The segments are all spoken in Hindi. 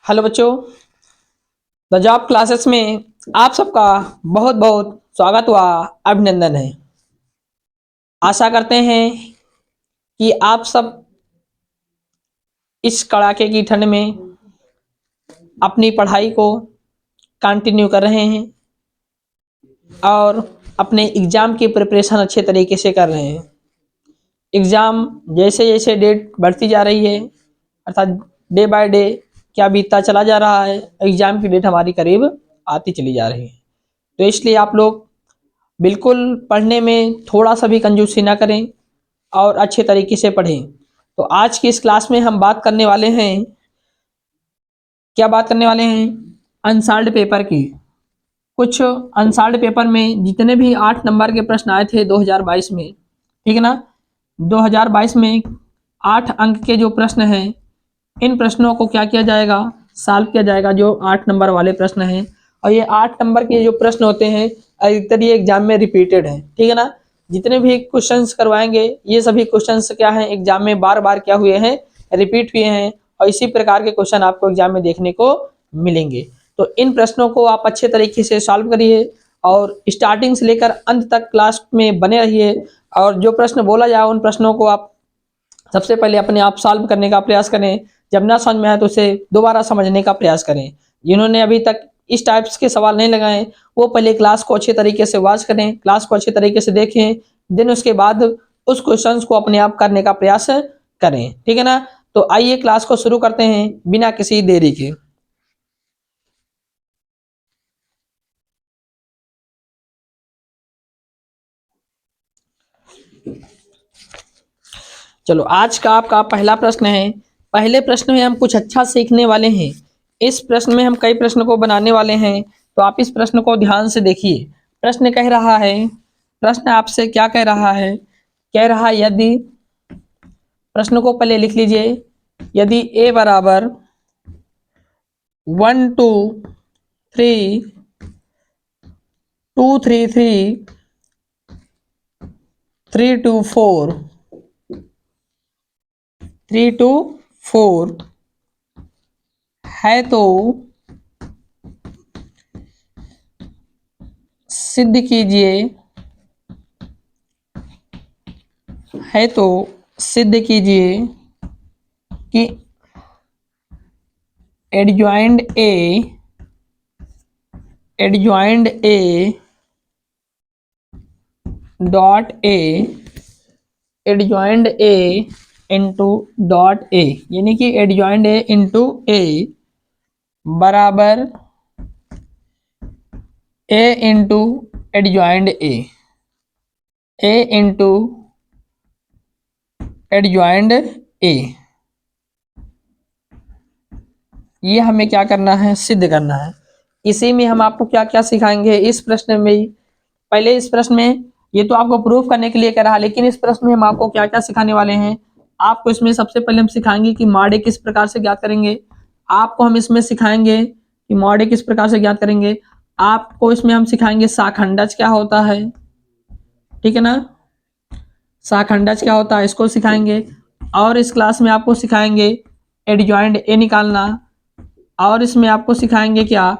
हेलो बच्चों, द जॉब क्लासेस में आप सबका बहुत बहुत स्वागत व अभिनंदन है। आशा करते हैं कि आप सब इस कड़ाके की ठंड में अपनी पढ़ाई को कंटिन्यू कर रहे हैं और अपने एग्ज़ाम की प्रिपरेशन अच्छे तरीके से कर रहे हैं। एग्ज़ाम जैसे जैसे डेट बढ़ती जा रही है, अर्थात डे बाय डे क्या बीतता चला जा रहा है, एग्ज़ाम की डेट हमारी करीब आती चली जा रही है। तो इसलिए आप लोग बिल्कुल पढ़ने में थोड़ा सा भी कंजूसी ना करें और अच्छे तरीके से पढ़ें। तो आज की इस क्लास में हम बात करने वाले हैं, क्या बात करने वाले हैं? अनसॉल्व्ड पेपर की। कुछ अनसॉल्व्ड पेपर में जितने भी 8 नंबर के प्रश्न आए थे 2022 में, ठीक है ना, 2022 में 8 अंक के जो प्रश्न हैं, इन प्रश्नों को क्या किया जाएगा? सॉल्व किया जाएगा, जो 8 नंबर वाले प्रश्न हैं। और ये 8 नंबर के जो प्रश्न होते हैं अधिकतर ये एग्जाम में रिपीटेड है, ठीक है ना। जितने भी क्वेश्चंस करवाएंगे ये सभी क्वेश्चंस क्या हैं, एग्जाम में बार बार क्या हुए हैं, रिपीट हुए हैं। और इसी प्रकार के क्वेश्चन आपको एग्जाम में देखने को मिलेंगे। तो इन प्रश्नों को आप अच्छे तरीके से सॉल्व करिए और स्टार्टिंग से लेकर अंत तक क्लास में बने रहिए। और जो प्रश्न बोला जाए उन प्रश्नों को आप सबसे पहले अपने आप सॉल्व करने का प्रयास करें। जब ना समझ में आए तो उसे दोबारा समझने का प्रयास करें। जिन्होंने अभी तक इस टाइप्स के सवाल नहीं लगाए वो पहले क्लास को अच्छे तरीके से वॉच करें, क्लास को अच्छे तरीके से देखें, देन उसके बाद उस क्वेश्चंस को अपने आप करने का प्रयास करें, ठीक है ना। तो आइए क्लास को शुरू करते हैं बिना किसी देरी के। चलो, आज का आपका पहला प्रश्न है। पहले प्रश्न में हम कुछ अच्छा सीखने वाले हैं। इस प्रश्न में हम कई प्रश्न को बनाने वाले हैं, तो आप इस प्रश्न को ध्यान से देखिए। प्रश्न कह रहा है, प्रश्न आपसे क्या कह रहा है? कह रहा है यदि, प्रश्न को पहले लिख लीजिए, यदि a बराबर 1 2 3 2 3 3 3 2 4 3 2 4 है तो सिद्ध कीजिए, है तो सिद्ध कीजिए कि adjoint A dot A adjoint A into dot A, यानी कि एडजॉइंड ए इंटू ए बराबर ए इंटू एडजॉइंड ए इंटू एडजॉइंड ए। ये हमें क्या करना है? सिद्ध करना है। इसी में हम आपको क्या क्या सिखाएंगे इस प्रश्न में। पहले इस प्रश्न में ये तो आपको प्रूफ करने के लिए कह रहा है, लेकिन इस प्रश्न में हम आपको क्या क्या सिखाने वाले हैं। आपको इसमें सबसे पहले हम सिखाएंगे कि मॉड ए किस प्रकार से ज्ञात करेंगे। आपको हम इसमें सिखाएंगे कि मॉड ए किस प्रकार से ज्ञात करेंगे। आपको इसमें हम सिखाएंगे शाखंडज क्या होता है, ठीक है ना, शाखंडज क्या होता है इसको सिखाएंगे। और इस क्लास में आपको सिखाएंगे एडजॉइंड ए निकालना, और इसमें आपको सिखाएंगे क्या,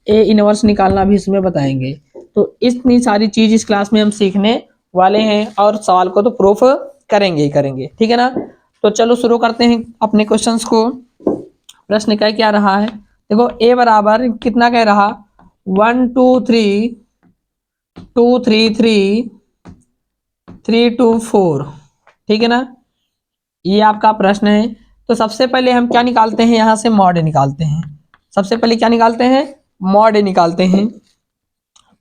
ए इनवर्स निकालना भी इसमें बताएंगे। तो इतनी सारी चीज इस क्लास में हम सीखने वाले हैं और सवाल को तो प्रूफ करेंगे ही करेंगे, ठीक है ना। तो चलो शुरू करते हैं अपने क्वेश्चंस को। प्रश्न क्या रहा है? देखो, ए बराबर कितना कह रहा, 1 2 3 2 3 3 3 2 4, ठीक है ना। ये आपका प्रश्न है। तो सबसे पहले हम क्या निकालते हैं, यहाँ से मॉड निकालते हैं। सबसे पहले क्या निकालते हैं? मॉड निकालते हैं।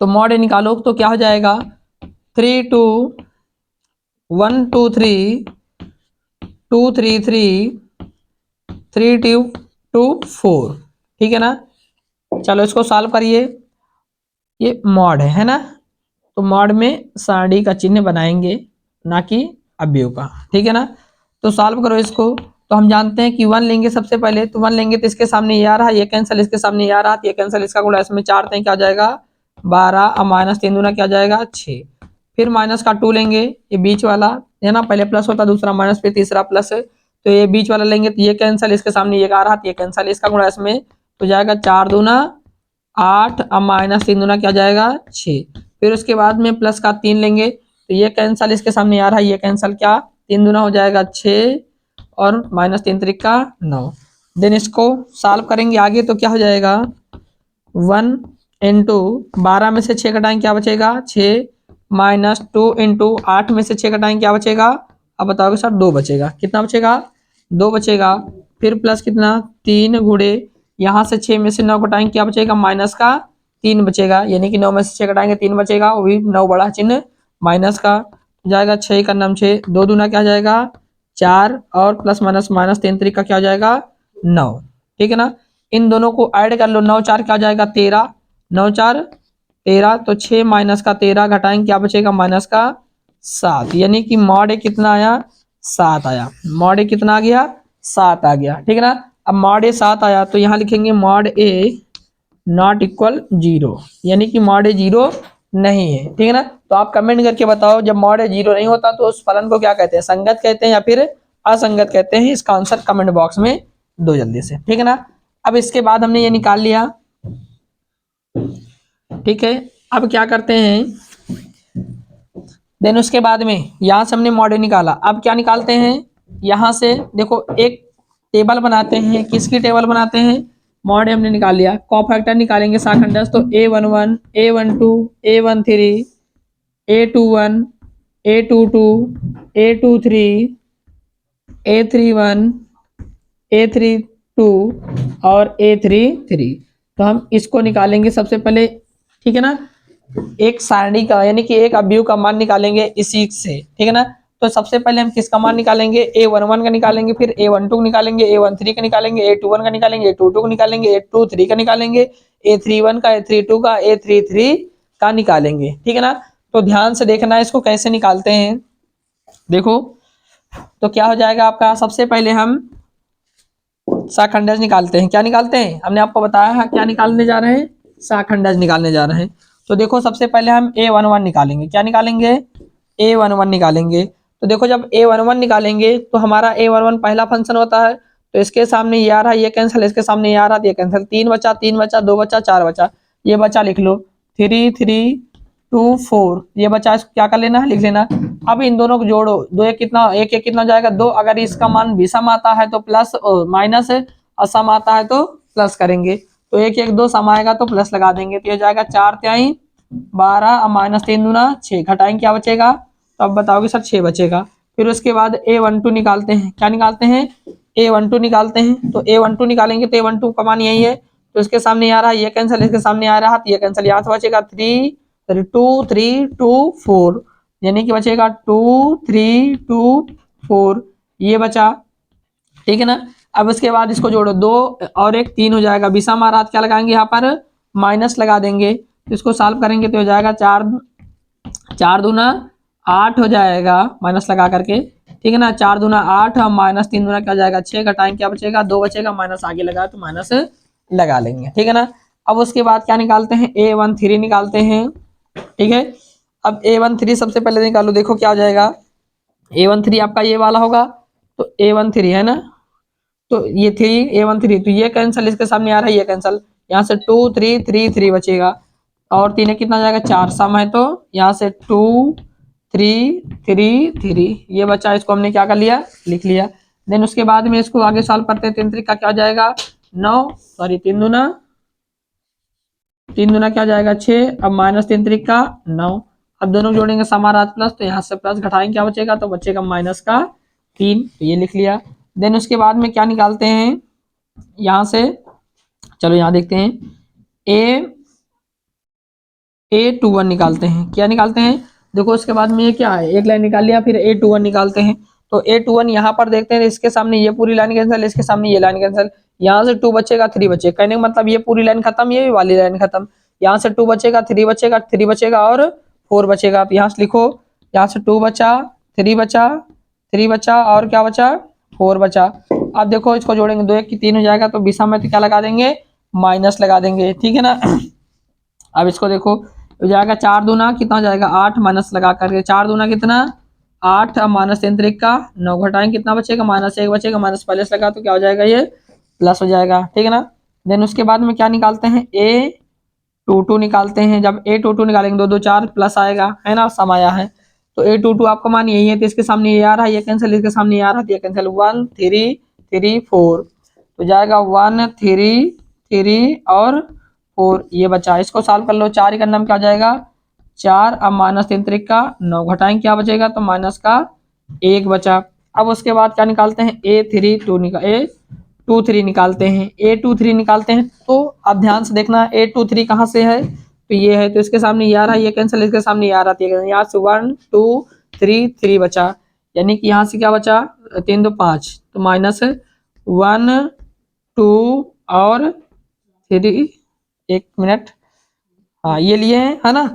तो मॉड निकालो तो क्या हो जाएगा, 3 2 1 2 3 2 3 3 3 2 2 4, ठीक है ना। चलो इसको सॉल्व करिए। ये मॉड है ना, तो मॉड में सारणी का चिन्ह बनाएंगे, ना कि अवयव का, ठीक है ना। तो सॉल्व करो इसको। तो हम जानते हैं कि 1 लेंगे सबसे पहले, तो 1 लेंगे तो इसके सामने ये आ रहा, ये कैंसिल, इसके सामने ये आ रहा, ये कैंसिल, इसका गुणा इसमें 4 क्या आ जाएगा 12, और माइनस 3 दूना क्या जाएगा 6। फिर माइनस का 2 लेंगे, ये बीच वाला है ना, पहले प्लस होता दूसरा माइनस, फिर तीसरा प्लस है। तो ये बीच वाला लेंगे तो ये कैंसिल, इसके सामने ये आ रहा, ये कैंसिल, इसका गुणा इसमें तो जाएगा 4 दूना 8, अब माइनस 3 दूना क्या जाएगा 6। फिर उसके बाद में प्लस का 3 लेंगे तो ये कैंसल इसके सामने आ रहा है, ये कैंसल, क्या 3 दूना हो जाएगा 6 और माइनस 3 त्रिका 9। देन इसको सॉल्व करेंगे आगे तो क्या हो जाएगा 1 इंटू 12 में से 6 घटाएंगे क्या बचेगा 6, माइनस 2 इंटू 8 में से 6 घटाएंगे क्या बचेगा, अब बताओगे सर 2 बचेगा, कितना बचेगा 2 बचेगा। फिर प्लस कितना 3 गुणे यहाँ से 6 में से 9 घटाएंगे क्या बचेगा माइनस का 3 बचेगा, यानी कि 9 में से 6 घटाएंगे 3 बचेगा, वो भी 9 बड़ा चिन्ह माइनस का जाएगा 6 का नाम 6, 2 दूना क्या जाएगा 4 और प्लस माइनस माइनस 3 त्रिक का क्या जाएगा 9। ठीक है ना, इन दोनों को ऐड कर लो, 9 4 क्या जाएगा 13, 9 4 13, तो 6 माइनस का 13 घटाएंगे क्या बचेगा माइनस का 7, यानी कि मॉड ए कितना आया 7 आया, मॉड ए कितना आ गया 7 आ गया। ठीक है ना, अब मॉड ए 7 आया तो यहाँ लिखेंगे मॉड ए नॉट इक्वल 0, यानी कि मॉड ए 0 नहीं है। ठीक है ना, तो आप कमेंट करके बताओ जब मॉड ए 0 नहीं होता तो उस फलन को क्या कहते हैं, संगत कहते हैं या फिर असंगत कहते हैं। इसका आंसर कमेंट बॉक्स में दो जल्दी से। ठीक है ना, अब इसके बाद हमने ये निकाल लिया। ठीक है, अब क्या करते हैं, देन उसके बाद में यहां से हमने मॉड ए निकाला, अब क्या निकालते हैं, यहां से देखो एक टेबल बनाते हैं, किसकी टेबल बनाते हैं, मॉड ए हमने निकाल लिया, कॉफैक्टर निकालेंगे शाखंडश, तो A11 A12 A13 A21 A22 A23 A31 A32 और A33, तो हम इसको निकालेंगे सबसे पहले। ठीक है ना, एक सारणी का यानी कि एक अवयव का मान निकालेंगे इसी से। ठीक है ना, तो सबसे पहले हम किसका मान निकालेंगे, A11 का निकालेंगे, फिर A12 का निकालेंगे, A13 का निकालेंगे, A21 का निकालेंगे, A22 का निकालेंगे, A23 का निकालेंगे, A31 का, A32 का, A33 का निकालेंगे। ठीक है ना, तो ध्यान से देखना है इसको कैसे निकालते हैं। देखो तो क्या हो जाएगा आपका, सबसे पहले हम शाखंडज निकालते हैं। क्या निकालते हैं, हमने आपको बताया है क्या निकालने जा रहे हैं, शाखंडज निकालने जा रहे हैं। तो देखो सबसे पहले हम A11 निकालेंगे, क्या निकालेंगे A11 निकालेंगे। तो देखो जब A11 निकालेंगे तो हमारा A11 पहला फंक्शन होता है, तो इसके सामने ये आ रहा है, ये कैंसिल, इसके सामने ये आ रहा है, ये कैंसिल, 3 बचा 3 बचा 2 बचा 4 बचा, ये बचा लिख लो 3 3 2 4, ये बचा, इसको क्या कर लेना है लिख लेना। अब इन दोनों को जोड़ो, दो एक कितना, एक एक कितना जाएगा 2, अगर इसका मान विषम आता है तो प्लस माइनस है, और सम आता है तो प्लस करेंगे, तो एक एक 2 सम आएगा तो प्लस लगा देंगे, तो ये जाएगा 4 तिहाई 12 और माइनस 3 दूना 6, घटाएंगे क्या बचेगा, तो अब बताओगे सर 6 बचेगा। फिर उसके बाद A12 निकालते हैं, क्या निकालते हैं A12 निकालते हैं, तो A12 निकालेंगे तो A12 का मान यही है, तो इसके सामने आ रहा है, ये कैंसिल, इसके सामने आ रहा है, ये कैंसिल, यहाँ से बचेगा 3 2 3 2 4, यानी कि बचेगा 2 3 2 4, ये बचा। ठीक है ना, अब उसके बाद इसको जोड़ो, 2 और 1 3 हो जाएगा, विषम आ रहा क्या लगाएंगे यहाँ पर माइनस लगा देंगे, तो इसको सॉल्व करेंगे तो हो जाएगा 4 4 दूना 8 हो जाएगा माइनस लगा करके। ठीक है ना, 4 दूना 8 और माइनस 3 दूना क्या जाएगा 6, घटाएंगे क्या बचेगा 2 बचेगा, माइनस आगे लगा तो माइनस लगा लेंगे। ठीक है ना, अब उसके बाद क्या निकालते हैं A13 निकालते हैं। ठीक है, अब A13 सबसे पहले निकालो, देखो क्या हो जाएगा, A13 आपका ये वाला होगा, तो A13 है ना, तो ये 3 A13, तो ये कैंसल, इसके सामने आ रहा है ये कैंसल, यहाँ से 2 3 3 3 बचेगा, और 3 कितना जाएगा 4, सम है तो यहाँ से 2 3 3 3, ये बचा, इसको हमने क्या कर लिया लिख लिया। देन उसके बाद में इसको आगे सॉल्व करते हैं, 3 का क्या जाएगा 9, सॉरी 3 दूना क्या जाएगा 6, अब माइनस 3 का 9, अब दोनों जोड़ेंगे समारात प्लस, तो यहाँ से प्लस घटाएंगे क्या बचेगा, तो बचेगा माइनस का 3, तो ये लिख लिया। देन उसके बाद में क्या निकालते हैं यहाँ से, चलो यहाँ देखते हैं A21 निकालते हैं, क्या निकालते हैं, देखो उसके बाद में ये क्या है, एक लाइन निकाल लिया, फिर A21 निकालते हैं, तो A21 यहाँ पर देखते हैं, इसके सामने ये पूरी लाइन कैंसिल, इसके सामने ये लाइन कैंसिल, यहाँ से 2 बचेगा 3 बचेगा, कहने का मतलब ये पूरी लाइन खत्म, ये वाली लाइन खत्म, यहाँ से 2 बचेगा 3 बचेगा 3 बचेगा और 4 बचेगा, आप यहाँ से लिखो, यहाँ से 2 बचा 3 बचा 3 बचा और क्या बचा 4 बचा। अब देखो इसको जोड़ेंगे, 2 1 की 3 हो जाएगा, तो विषम में तो क्या लगा देंगे माइनस लगा देंगे। ठीक है ना, अब इसको देखो हो जाएगा 4 दूना कितना हो जाएगा 8, माइनस लगा करके 4 दूना कितना 8, अब माइनस 3 का 9, घटाएंगे कितना बचेगा माइनस 1 बचेगा, माइनस पहले से लगा तो क्या हो जाएगा ये प्लस हो जाएगा। ठीक है ना, देन उसके बाद में क्या निकालते हैं, A22 निकालते हैं। जब A22 निकालेंगे 2 2 4 प्लस आएगा, है ना, सम आया है। तो A22 आपका मान यही है, तो इसके सामने ये आ रहा है, ये कैंसिल, इसके सामने ये आ रहा है, तो ये कैंसिल। 1 3 3 4 तो जाएगा 1 3 3 और 4 ये बचा। इसको सॉल्व कर लो, 4 का नाम क्या हो जाएगा 4, अब माइनस 3 3 का 9 घटाएंगे क्या बचेगा, तो माइनस का 1 बचा। अब उसके बाद क्या निकालते हैं, A23 निकालते हैं। A23 निकालते हैं तो अब ध्यान से देखना A23 कहाँ से है, तो ये है, तो इसके सामने ये आ रहा है, ये कैंसिल, इसके सामने ये आ रहा है, यहाँ से 1 2 3 3 बचा, यानी कि यहाँ से क्या बचा 3 2 5, तो माइनस 1 2 और 3, 1 मिनट, हाँ ये लिए हैं, है ना।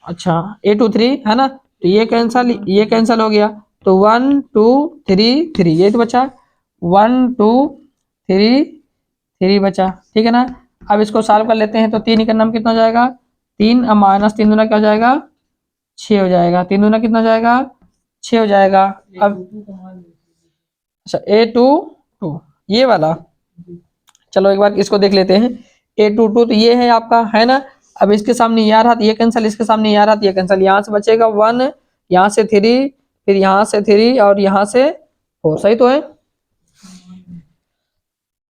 अच्छा A23 है ना, तो ये कैंसल हो गया, तो 1 2 3 3 ये तो बचा, 1 2 3 3 बचा, ठीक है ना। अब इसको सॉल्व कर लेते हैं, तो 3 का नाम कितना हो जाएगा 3, अब माइनस 3 दूना क्या हो जाएगा 6 हो जाएगा, 3 दूना कितना हो जाएगा 6 हो जाएगा। अब अच्छा A22 ये वाला, चलो एक बार इसको देख लेते हैं। A22 तो ये है आपका, है ना। अब इसके सामने ये आ रहा था, ये कैंसिल, इसके सामने ये आ रहा था, ये कैंसिल, यहाँ से बचेगा 1, यहाँ से 3, फिर यहाँ से 3 और यहाँ से 4, सही तो है।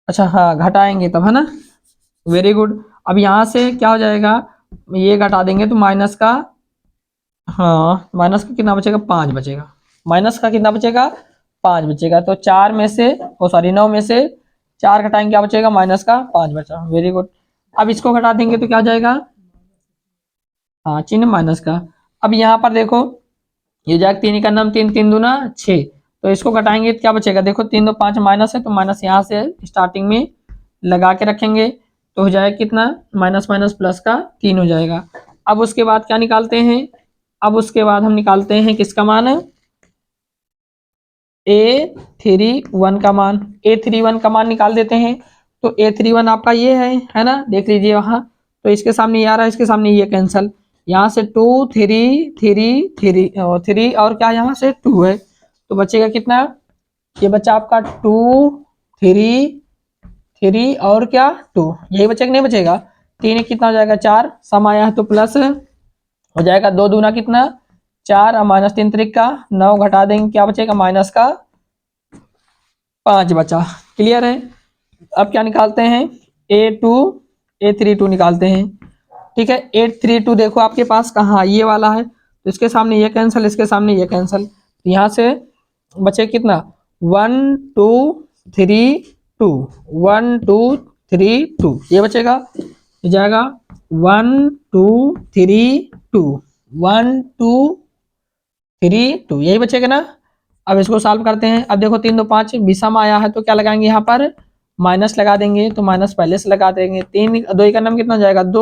अच्छा हाँ घटाएंगे तब, है ना, वेरी गुड। अब यहाँ से क्या हो जाएगा, ये घटा देंगे तो माइनस का, हाँ माइनस का कितना बचेगा 5 बचेगा, माइनस का कितना बचेगा 5 बचेगा। तो 4 में से, ओ सॉरी 9 में से 4 घटाएंगे क्या बचेगा, माइनस का 5 बचा, वेरी गुड। अब इसको घटा देंगे तो क्या हो जाएगा, हाँ चिन्ह माइनस का। अब यहाँ पर देखो ये जाएगा 3 का नाम 3 3 दूना 6, तो इसको घटाएंगे तो क्या बचेगा, देखो 3 2 5 माइनस है, तो माइनस यहाँ से स्टार्टिंग में लगा के रखेंगे, तो हो जाएगा कितना, माइनस माइनस प्लस का 3 हो जाएगा। अब उसके बाद क्या निकालते हैं, अब उसके बाद हम निकालते हैं किसका मान, A31 का मान, A31 का मान निकाल देते हैं। तो A31 आपका ये है ना, देख लीजिए वहां, तो इसके सामने ये आ रहा है, इसके सामने ये कैंसल, यहाँ से 2 3 3 3 और 3 और क्या यहाँ से 2 है, तो बचेगा कितना, ये बच्चा आपका 2 3 3 और क्या 2, यही बचेगा नहीं बचेगा, 3 कितना हो जाएगा 4, सम आया है तो प्लस हो जाएगा, 2 दूना कितना 4 और माइनस 3 त्रिक का 9 घटा देंगे क्या बचेगा, माइनस का 5 बचा, क्लियर है। अब क्या निकालते हैं, A32 निकालते हैं, ठीक है। 832 देखो आपके पास कहाँ, ये वाला है, तो इसके सामने ये कैंसिल, इसके सामने ये कैंसिल, तो यहाँ से बचे कितना 1 2 3 2 1 2 3 2 ये बचेगा, ये जाएगा 1 2 3 2 1 2 3 2 यही बचेगा ना। अब इसको सॉल्व करते हैं, अब देखो 3 2 5 विषम आया है, तो क्या लगाएंगे यहाँ पर माइनस लगा देंगे, तो माइनस पहले से लगा देंगे, 3 2 का नाम कितना हो जाएगा 2,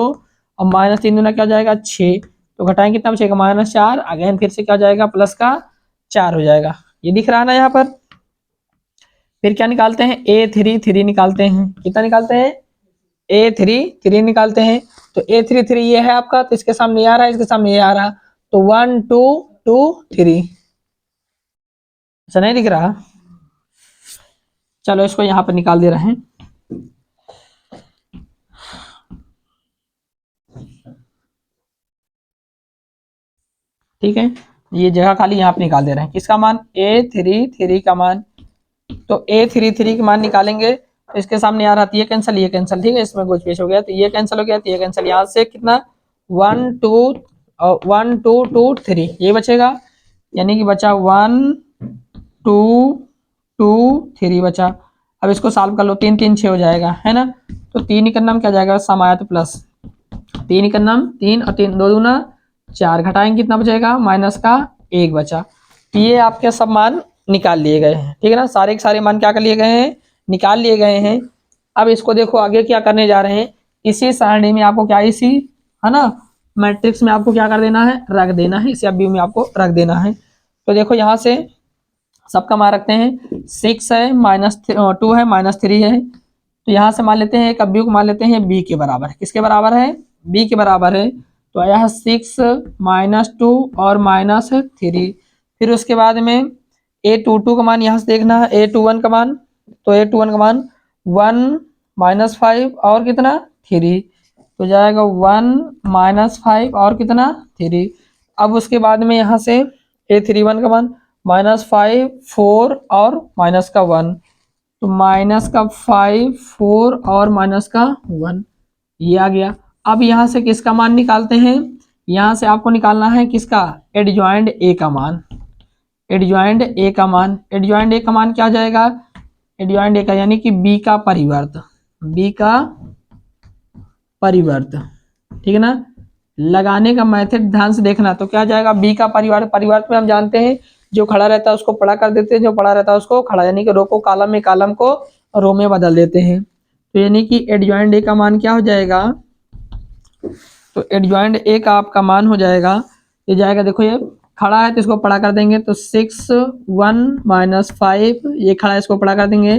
और माइनस 3 दूना क्या हो जाएगा 6, तो घटाएंगे कितना बचेगा माइनस 4, अगेन फिर से क्या हो जाएगा प्लस का 4 हो जाएगा, ये दिख रहा है ना यहाँ पर। फिर क्या निकालते हैं, A33 निकालते हैं, कितना निकालते हैं A33 निकालते हैं, तो A33 ये है आपका, तो इसके सामने ये आ रहा है, इसके सामने ये आ रहा, तो 1 2 2 3, ऐसा नहीं दिख रहा, चलो इसको यहाँ पर निकाल दे रहे हैं। ठीक है, ये जगह खाली यहाँ पे निकाल दे रहे हैं, किसका मान A33 का मान, तो A33 का मान निकालेंगे, तो इसके सामने आ रहा है, ये कैंसिल ये कैंसिल, ठीक है, इसमें कुछ पेश हो गया, तो ये कैंसिल हो गया, तो ये कैंसिल, यहाँ से कितना 1 2 1 2 2 3 ये बचेगा, यानी कि बचा 1 2 2 3 बचा। अब इसको सॉल्व कर लो, 3 3 6 हो जाएगा, है ना, तो 3 का नाम क्या जाएगा, सम आया तो प्लस, 3 का नाम 3 और 3 2 दूना 4, घटाएंगे कितना बचेगा माइनस का 1 बचा। तो ये आपके सब मान निकाल लिए गए हैं, ठीक है ना, सारे के सारे मान क्या कर लिए गए हैं, निकाल लिए गए हैं। अब इसको देखो आगे क्या करने जा रहे हैं, इसी सारणी में आपको क्या, इसी है ना मैट्रिक्स में आपको क्या कर देना है, रख देना है, इसी अवयव में आपको रख देना है। तो देखो यहाँ से सबका मान रखते हैं, 6 है माइनस 2 है माइनस 3 है, तो यहाँ से मान लेते हैं एक अवयव को मान लेते हैं b के बराबर है, किसके बराबर है, b के बराबर है, तो आया है 6 माइनस 2 और माइनस 3। फिर उसके बाद में A22 का मान यहाँ से देखना है, A21 का मान, तो A21 का मान 1 -5 और कितना 3, तो जाएगा 1 -5 और कितना 3। अब उसके बाद में यहाँ से A31 का मान -5 4 और माइनस का 1, तो -5 4 और -1 ये आ गया। अब यहाँ से किसका मान निकालते हैं, यहाँ से आपको निकालना है किसका, एडजॉइंट ए का मान। एडजॉइंट ए का मान, एडजॉइंट ए का मान क्या आ जाएगा, एडजॉइंट ए का यानी कि बी का परिवर्त, बी का परिवर्त, ठीक है ना। लगाने का मेथड ध्यान से देखना, तो क्या जाएगा बी का परिवर्त। परिवर्त में हम जानते हैं जो खड़ा रहता है उसको पड़ा कर देते हैं, जो पड़ा रहता है उसको खड़ा, यानी कि रो को कॉलम में, कॉलम को रो में बदल देते हैं। तो यानी कि एडजॉइंट ए का मान क्या हो जाएगा, तो एडजॉइंट ए का आपका मान हो जाएगा, ये जाएगा, देखो ये खड़ा है तो इसको पड़ा कर देंगे, तो 6 1 -5, ये खड़ा है इसको पड़ा कर देंगे,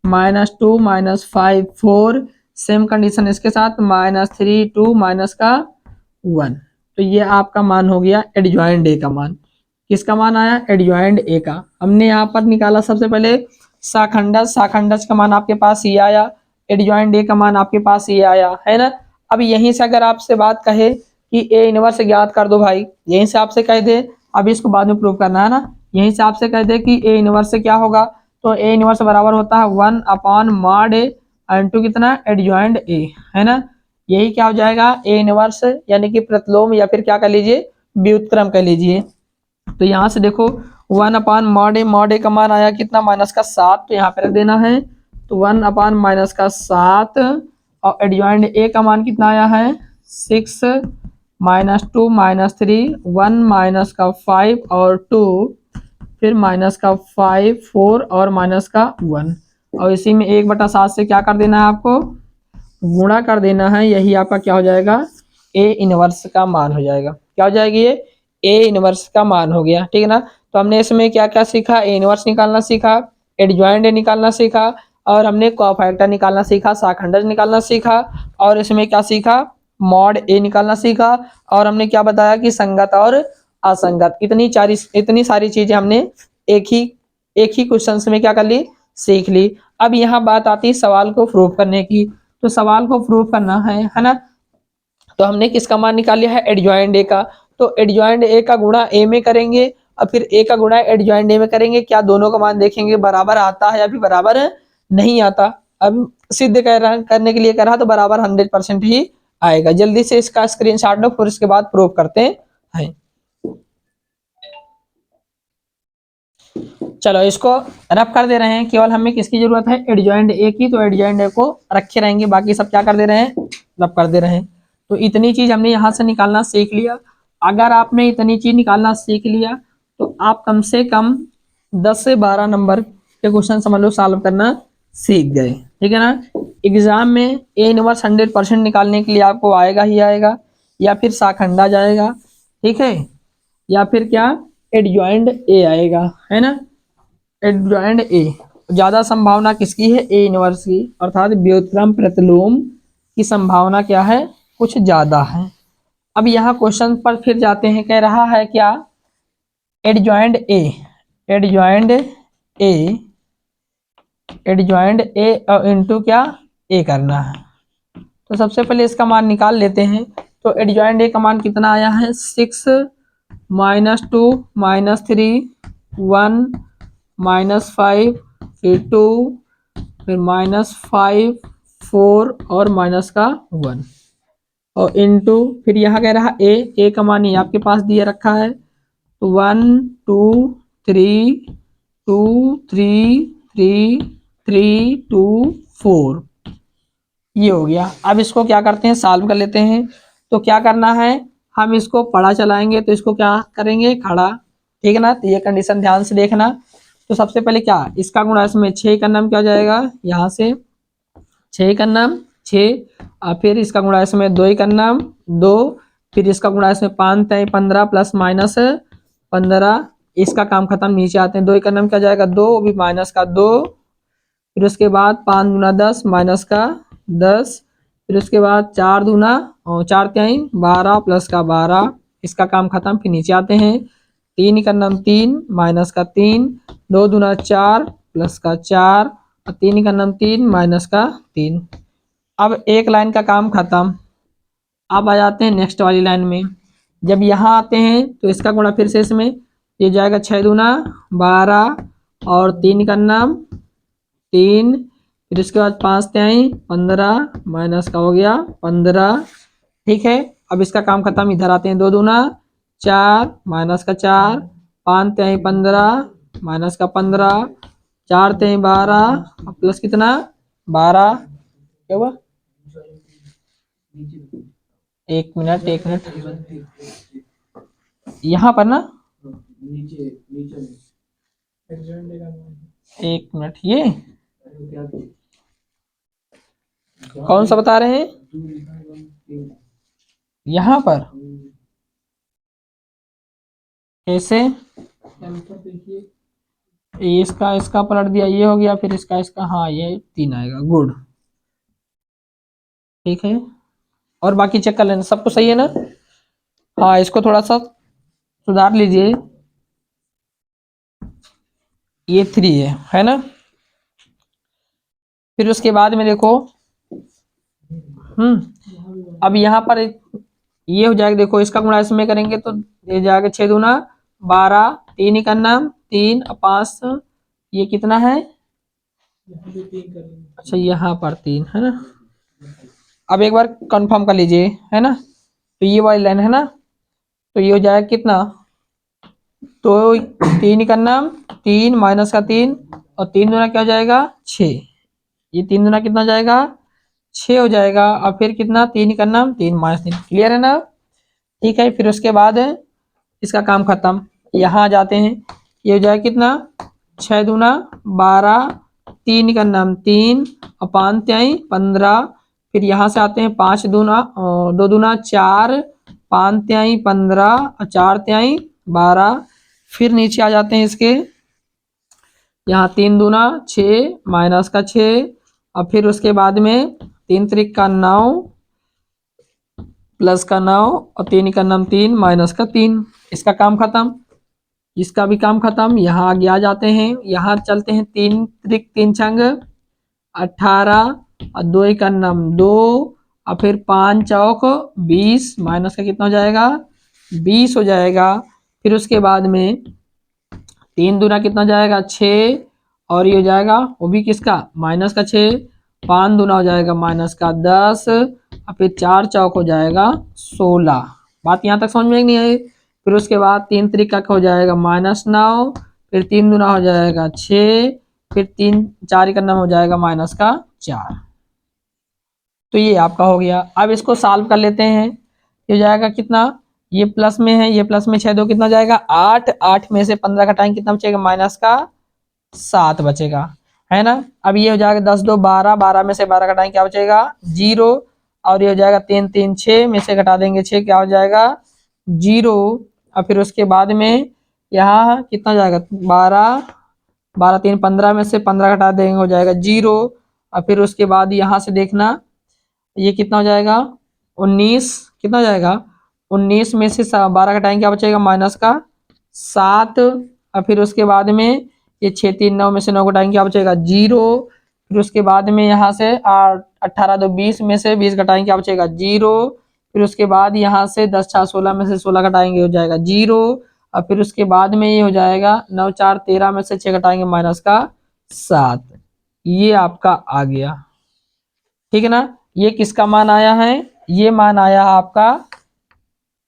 -2 -5 4, सेम कंडीशन इसके साथ -3 2 -1। तो ये आपका मान हो गया एडजॉइंट ए का मान। किसका मान आया, एडजॉइंट ए का। हमने यहाँ पर निकाला सबसे पहले शाखंडज, शाखंडज का मान आपके पास ये आया, एडजॉइंट ए का मान आपके पास ये आया, है ना। अब यहीं से अगर आपसे बात कहे कि ए इनवर्स ज्ञात कर दो भाई, यहीं से आपसे कह दे, अब इसको बाद में प्रूव करना है ना, यहीं से आपसे कह दे कि ए इनवर्स से क्या होगा, तो ए इनवर्स बराबर होता है 1/mod ए इनटू कितना, एडजॉइंट ए, है ना। यही क्या हो जाएगा, ए इनवर्स यानी कि प्रतिलोम, या फिर क्या कर लीजिए व्युत्क्रम कह लीजिए। तो यहाँ से देखो 1/mod ए, mod ए का मान आया कितना, -7, तो यहाँ पे रख देना है, तो 1/-7, और एडजॉइंट ए का मान कितना आया है 6 -2 -3 1 -5 और 2, फिर -5 4 और -1, और इसी में 1/7 से क्या कर देना है आपको, गुणा कर देना है। यही आपका क्या हो जाएगा, ए इनवर्स का मान हो जाएगा। क्या हो जाएगी ये, ए इनवर्स का मान हो गया, ठीक है ना। तो हमने इसमें क्या क्या सीखा, ए इनवर्स निकालना सीखा, एडजॉइंट ए निकालना सीखा, और हमने कोफैक्टर निकालना सीखा, शाखंडज निकालना सीखा, और इसमें क्या सीखा, मॉड ए निकालना सीखा, और हमने क्या बताया कि संगत और असंगत, इतनी सारी चीजें हमने एक ही क्वेश्चन में क्या कर ली, सीख ली। अब यहाँ बात आती है सवाल को प्रूव करने की, तो सवाल को प्रूव करना है ना। तो हमने किसका मान निकाल लिया है, एडजॉइंट ए का, तो एडजॉइंट ए का गुणा ए में करेंगे, और फिर ए का गुणा एडजॉइंट ए में करेंगे, क्या दोनों का मान देखेंगे बराबर आता है या फिर बराबर नहीं आता। अब सिद्ध करने के लिए कह रहा तो बराबर 100% ही आएगा। जल्दी से इसका स्क्रीनशॉट लो, फिर इसके बाद प्रूव करते हैं। चलो इसको रब कर दे रहे हैं, केवल हमें किसकी जरूरत है, एडजॉइंट ए की, तो एडजॉइंट ए को रखे रहेंगे, बाकी सब क्या कर दे रहे हैं, रब कर दे रहे हैं। तो इतनी चीज हमने यहाँ से निकालना सीख लिया। अगर आपने इतनी चीज निकालना सीख लिया तो आप कम से कम 10 से 12 नंबर के क्वेश्चन समझ लो सॉल्व करना सीख गए, ठीक है ना। एग्जाम में ए इनवर्स 100% निकालने के लिए आपको आएगा ही आएगा, या फिर शाखंडा जाएगा, ठीक है, या फिर क्या एडजॉइंट ए आएगा, है ना। एडजॉइंट ए ज्यादा संभावना किसकी है, ए इनवर्स की, अर्थात व्युत्क्रम प्रतिलोम की संभावना क्या है, कुछ ज्यादा है। अब यहाँ क्वेश्चन पर फिर जाते हैं, कह रहा है क्या, adjoint A, adjoint A, adjoint A into क्या ए करना है। तो सबसे पहले इसका मान निकाल लेते हैं। तो एडजॉइंट ए का मान कितना आया है, 6 -2 -3 1 -5 फिर 2 फिर -5 4 और -1, और इनटू फिर यहाँ कह रहा ए का मान ही आपके पास दिए रखा है, तो 1 2 3 2 3 3 3 2 4 ये हो गया। अब इसको क्या करते हैं, सॉल्व कर लेते हैं। तो क्या करना है, हम इसको पड़ा चलाएंगे, तो इसको क्या करेंगे, खड़ा, ठीक है ना। तो ये कंडीशन ध्यान से देखना। तो सबसे पहले क्या, इसका गुणा इसमें 6 का नाम क्या हो जाएगा, यहाँ से 6 का नाम 6, और फिर इसका गुणा इसमें 2 का नाम 2, फिर इसका गुणा इसमें 5 3 15 प्लस माइनस 15, इसका काम खत्म, नीचे आते हैं, 2 का नाम क्या हो जाएगा 2, भी माइनस का 2, फिर उसके बाद 5 गुना 10 माइनस का 10, फिर उसके बाद 4 दूना और 4 3 12 प्लस का 12, इसका काम खत्म, फिर नीचे आते हैं, 3 का नाम 3 माइनस का 3, 2 दूना 4 प्लस का 4, और 3 का नाम 3 माइनस का 3। अब एक लाइन का काम खत्म। अब आ जाते हैं नेक्स्ट वाली लाइन में। जब यहाँ आते हैं तो इसका गुणा फिर से इसमें, ये जाएगा 6 दूना 12 और 3 का नाम 3, फिर इसके बाद 5 तिहाई 15 माइनस का हो गया 15। ठीक है, अब इसका काम खत्म। इधर आते हैं 2 दूना 4 माइनस का 4, 5 तिहाई 15 माइनस का 15, 4 तिहाई 12 प्लस कितना 12। क्या हुआ? एक मिनट यहाँ पर ना, एक मिनट, ये कौन सा बता रहे हैं यहाँ पर? कैसे? इसका पलट दिया, ये हो गया, फिर इसका हाँ ये 3 आएगा। गुड, ठीक है। और बाकी चेक कर लेना, सब कुछ सही है ना? हाँ, इसको थोड़ा सा सुधार लीजिए। ये 3 है ना? फिर उसके बाद में देखो, अब यहाँ पर ये हो जाएगा। देखो इसका गुणा इसमें करेंगे तो ये जाएगा 6 दूना 12, 3 का नाम 3 और 5, ये कितना है? अच्छा, यहाँ पर 3 है ना? अब एक बार कंफर्म कर लीजिए, है ना? तो ये वाली लाइन है ना, तो ये हो जाएगा कितना? तो 3 का नाम 3 माइनस का 3 और 3 दूना क्या हो जाएगा 6। ये 3 दूना कितना जाएगा 6 हो जाएगा। और फिर कितना 3 का नाम 3 माइनस 3। क्लियर है ना? ठीक है, फिर उसके बाद इसका काम खत्म। यहाँ जाते हैं, ये हो जाएगा कितना 6 दूना 12, 3 का नाम 3 और 5 तिहाई 15। फिर यहाँ से आते हैं 5 दूना 2 दूना 4, 5 तिहाई 15 और 4 तिहाई 12। फिर नीचे आ जाते हैं इसके, यहाँ 3 दूना 6 माइनस का 6 और फिर उसके बाद में 3 त्रिक का 9 प्लस का 9 और 3 का नाम 3 माइनस का 3। इसका काम खत्म, इसका भी काम खत्म। यहाँ आगे आ जाते हैं, यहाँ चलते हैं 3 त्रिक 3 छंग 18 और 2 का नाम 2 और फिर 5 चौक 20 माइनस का कितना हो जाएगा 20 हो जाएगा। फिर उसके बाद में 3 दूना कितना जाएगा 6 और ये हो जाएगा वो भी किसका माइनस का 6, 5 दूना हो जाएगा माइनस का 10 और फिर 4 चौक हो जाएगा 16। बात यहाँ तक समझ में नहीं आई? फिर उसके बाद 3 त्रिक का हो जाएगा -9, फिर 3 दूना हो जाएगा 6, फिर 3 4 का नाम हो जाएगा माइनस का 4। तो ये आपका हो गया। अब इसको सॉल्व कर लेते हैं। ये हो जाएगा कितना, ये प्लस में है, ये प्लस में 6 2 कितना जाएगा 8, 8 में से 15 घटाएंगे कितना बचेगा माइनस का 7 बचेगा, है ना? अब ये हो जाएगा 10 2 12, 12 में से 12 घटाएंगे क्या बचेगा 0 और ये हो जाएगा 3 3 6 में से घटा देंगे 6 क्या हो जाएगा 0। और फिर उसके बाद में यहाँ कितना जाएगा 12, 12 3 15 में से 15 घटा देंगे हो जाएगा 0। और फिर उसके बाद यहाँ से देखना ये कितना हो जाएगा 19, कितना हो जाएगा 19 में से 12 घटाएंगे क्या बचेगा माइनस का 7। और फिर उसके बाद में ये 6 3 9 में से 9 घटाएंगे क्या बचेगा 0। फिर उसके बाद में यहाँ से 18 2 20 में से 20 घटाएंगे क्या बचेगा 0। फिर उसके बाद यहाँ से 10 4 16 में से 16 घटाएंगे हो जाएगा 0। और फिर उसके बाद में ये हो जाएगा 9 4 13 में से 6 घटाएंगे माइनस का 7। ये आपका आ गया, ठीक है ना? ये किसका मान आया है? ये मान आया है आपका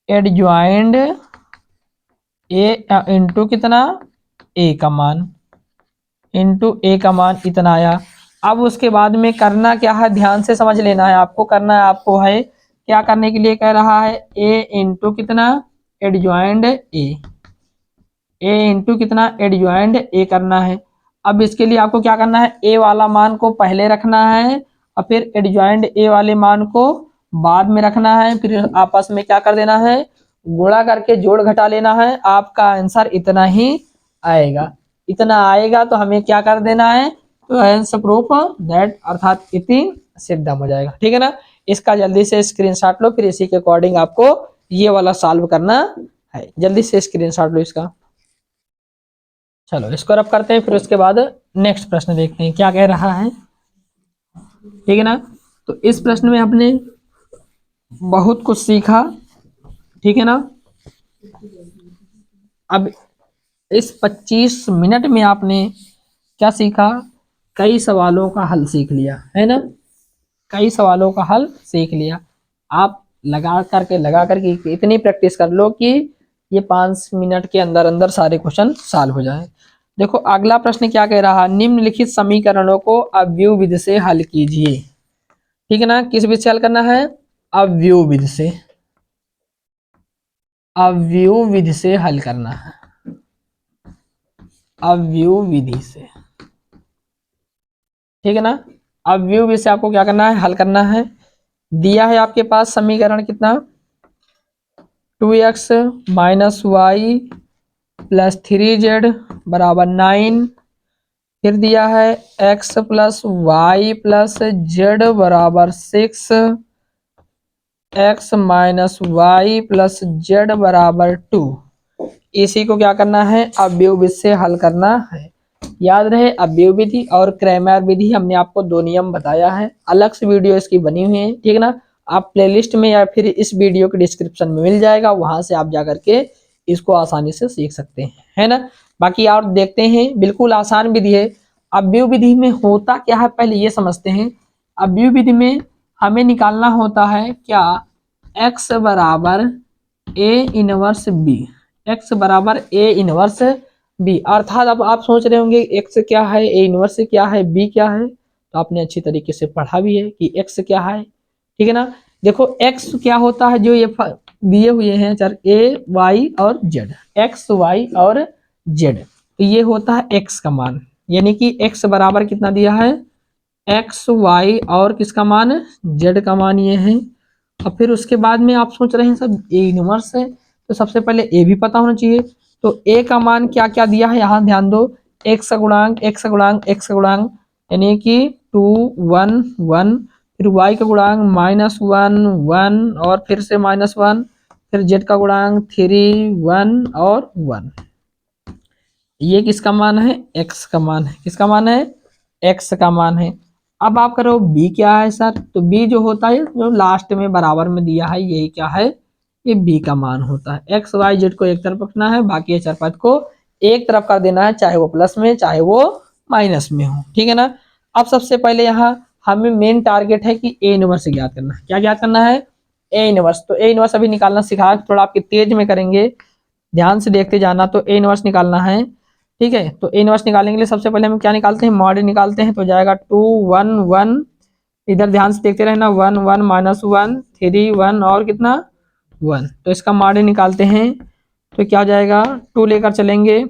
एडज्वाइंट ए इंटू कितना ए का मान, इंटू ए का मान इतना आया। अब उसके बाद में करना क्या है, ध्यान से समझ लेना है आपको। करना है आपको है क्या करने के लिए कह रहा है ए इंटू कितना एडज्वाइंट ए इंटू कितना एडज्वाइंट ए करना है। अब इसके लिए आपको क्या करना है, ए वाला मान को पहले रखना है और फिर एडज्वाइंट ए वाले मान को बाद में रखना है। फिर आपस में क्या कर देना है, गुणा करके जोड़ घटा लेना है। आपका आंसर इतना ही आएगा। इतना आएगा तो हमें क्या कर देना है, तो आंसर प्रूफ दैट अर्थात इतनी सिद्धम हो जाएगा, ठीक है ना? इसका जल्दी से स्क्रीनशॉट लो, फिर इसी के अकॉर्डिंग आपको ये वाला सॉल्व करना है। जल्दी से स्क्रीनशॉट लो इसका। चलो इसको रब करते हैं, फिर उसके बाद नेक्स्ट प्रश्न देखते हैं क्या कह रहा है। ठीक है ना। तो इस प्रश्न में आपने बहुत कुछ सीखा। ठीक है ना। अब इस 25 मिनट में आपने क्या सीखा, कई सवालों का हल सीख लिया है ना। कई सवालों का हल सीख लिया। आप लगा करके इतनी प्रैक्टिस कर लो कि ये 5 मिनट के अंदर अंदर सारे क्वेश्चन सॉल्व हो जाए। देखो अगला प्रश्न क्या कह रहा है, निम्नलिखित समीकरणों को अव्यव विधि से हल कीजिए। ठीक है ना। किस विधि से हल करना है, अव्यव विधि से, अव्यव विधि से हल करना है, अव्यव विधि से। ठीक है ना। अव्यव विधि से आपको क्या करना है, हल करना है। दिया है आपके पास समीकरण कितना, 2x minus Y plus 3z बराबर 9। फिर दिया है x plus Y plus Z बराबर 6, x minus Y plus Z बराबर 2। इसी को क्या करना है, अव्यव विधि से हल करना है। याद रहे अव्यव विधि और क्रैमर विधि हमने आपको दो नियम बताया है, अलग से वीडियो इसकी बनी हुई है। ठीक है ना। आप प्लेलिस्ट में या फिर इस वीडियो के डिस्क्रिप्शन में मिल जाएगा, वहां से आप जाकर के इसको आसानी से सीख सकते हैं, है ना। बाकी और देखते हैं, बिल्कुल आसान विधि है। अव्यव विधि में होता क्या है पहले ये समझते हैं। अव्यव विधि में हमें निकालना होता है क्या, x बराबर ए इनवर्स बी, x बराबर ए इनवर्स बी। अर्थात अब आप सोच रहे होंगे x क्या है, ए इनवर्स क्या है, b क्या है, तो आपने अच्छी तरीके से पढ़ा भी है कि x क्या है। ठीक है ना। देखो x क्या होता है, जो ये दिए हुए हैं चर a y और z, x y और z, तो ये होता है x का मान। यानी कि x बराबर कितना दिया है, x y और किसका मान, z का मान ये है। और फिर उसके बाद में आप सोच रहे हैं सब ए इनवर्स है, तो सबसे पहले ए भी पता होना चाहिए। तो ए का मान क्या क्या दिया है, यहाँ ध्यान दो, एक्स गुणांक एक्स गुणांक एक्स गुणांक, यानी कि 2 1 1, फिर y का गुणांक -1 1 और फिर से -1, फिर z का गुणांक 3 1 और 1। ये किसका मान है, x का मान है। किसका मान है, x का मान है। अब आप करो b क्या है सर, तो b जो होता है जो लास्ट में बराबर में दिया है, यही क्या है, ये b का मान होता है। x y z को एक तरफ रखना है, बाकी चार पद को एक तरफ कर देना है, चाहे वो प्लस में चाहे वो माइनस में हो। ठीक है ना। अब सबसे पहले यहाँ हमें मेन टारगेट है कि ए इनवर्स ज्ञात करना है। क्या ज्ञात करना है, ए इनवर्स। तो ए इनवर्स अभी निकालना सिखा, थोड़ा आपके तेज में करेंगे, ध्यान से देखते जाना। तो ए इनवर्स निकालना है। ठीक है। तो ए इनवर्स निकालने के लिए सबसे पहले हम क्या निकालते हैं, मॉड निकालते हैं। तो जाएगा 2 1 1, इधर ध्यान से देखते रहना, 1 1 -1 3 1 और कितना 1। तो इसका मॉड निकालते हैं, तो क्या हो जाएगा, 2 लेकर चलेंगे,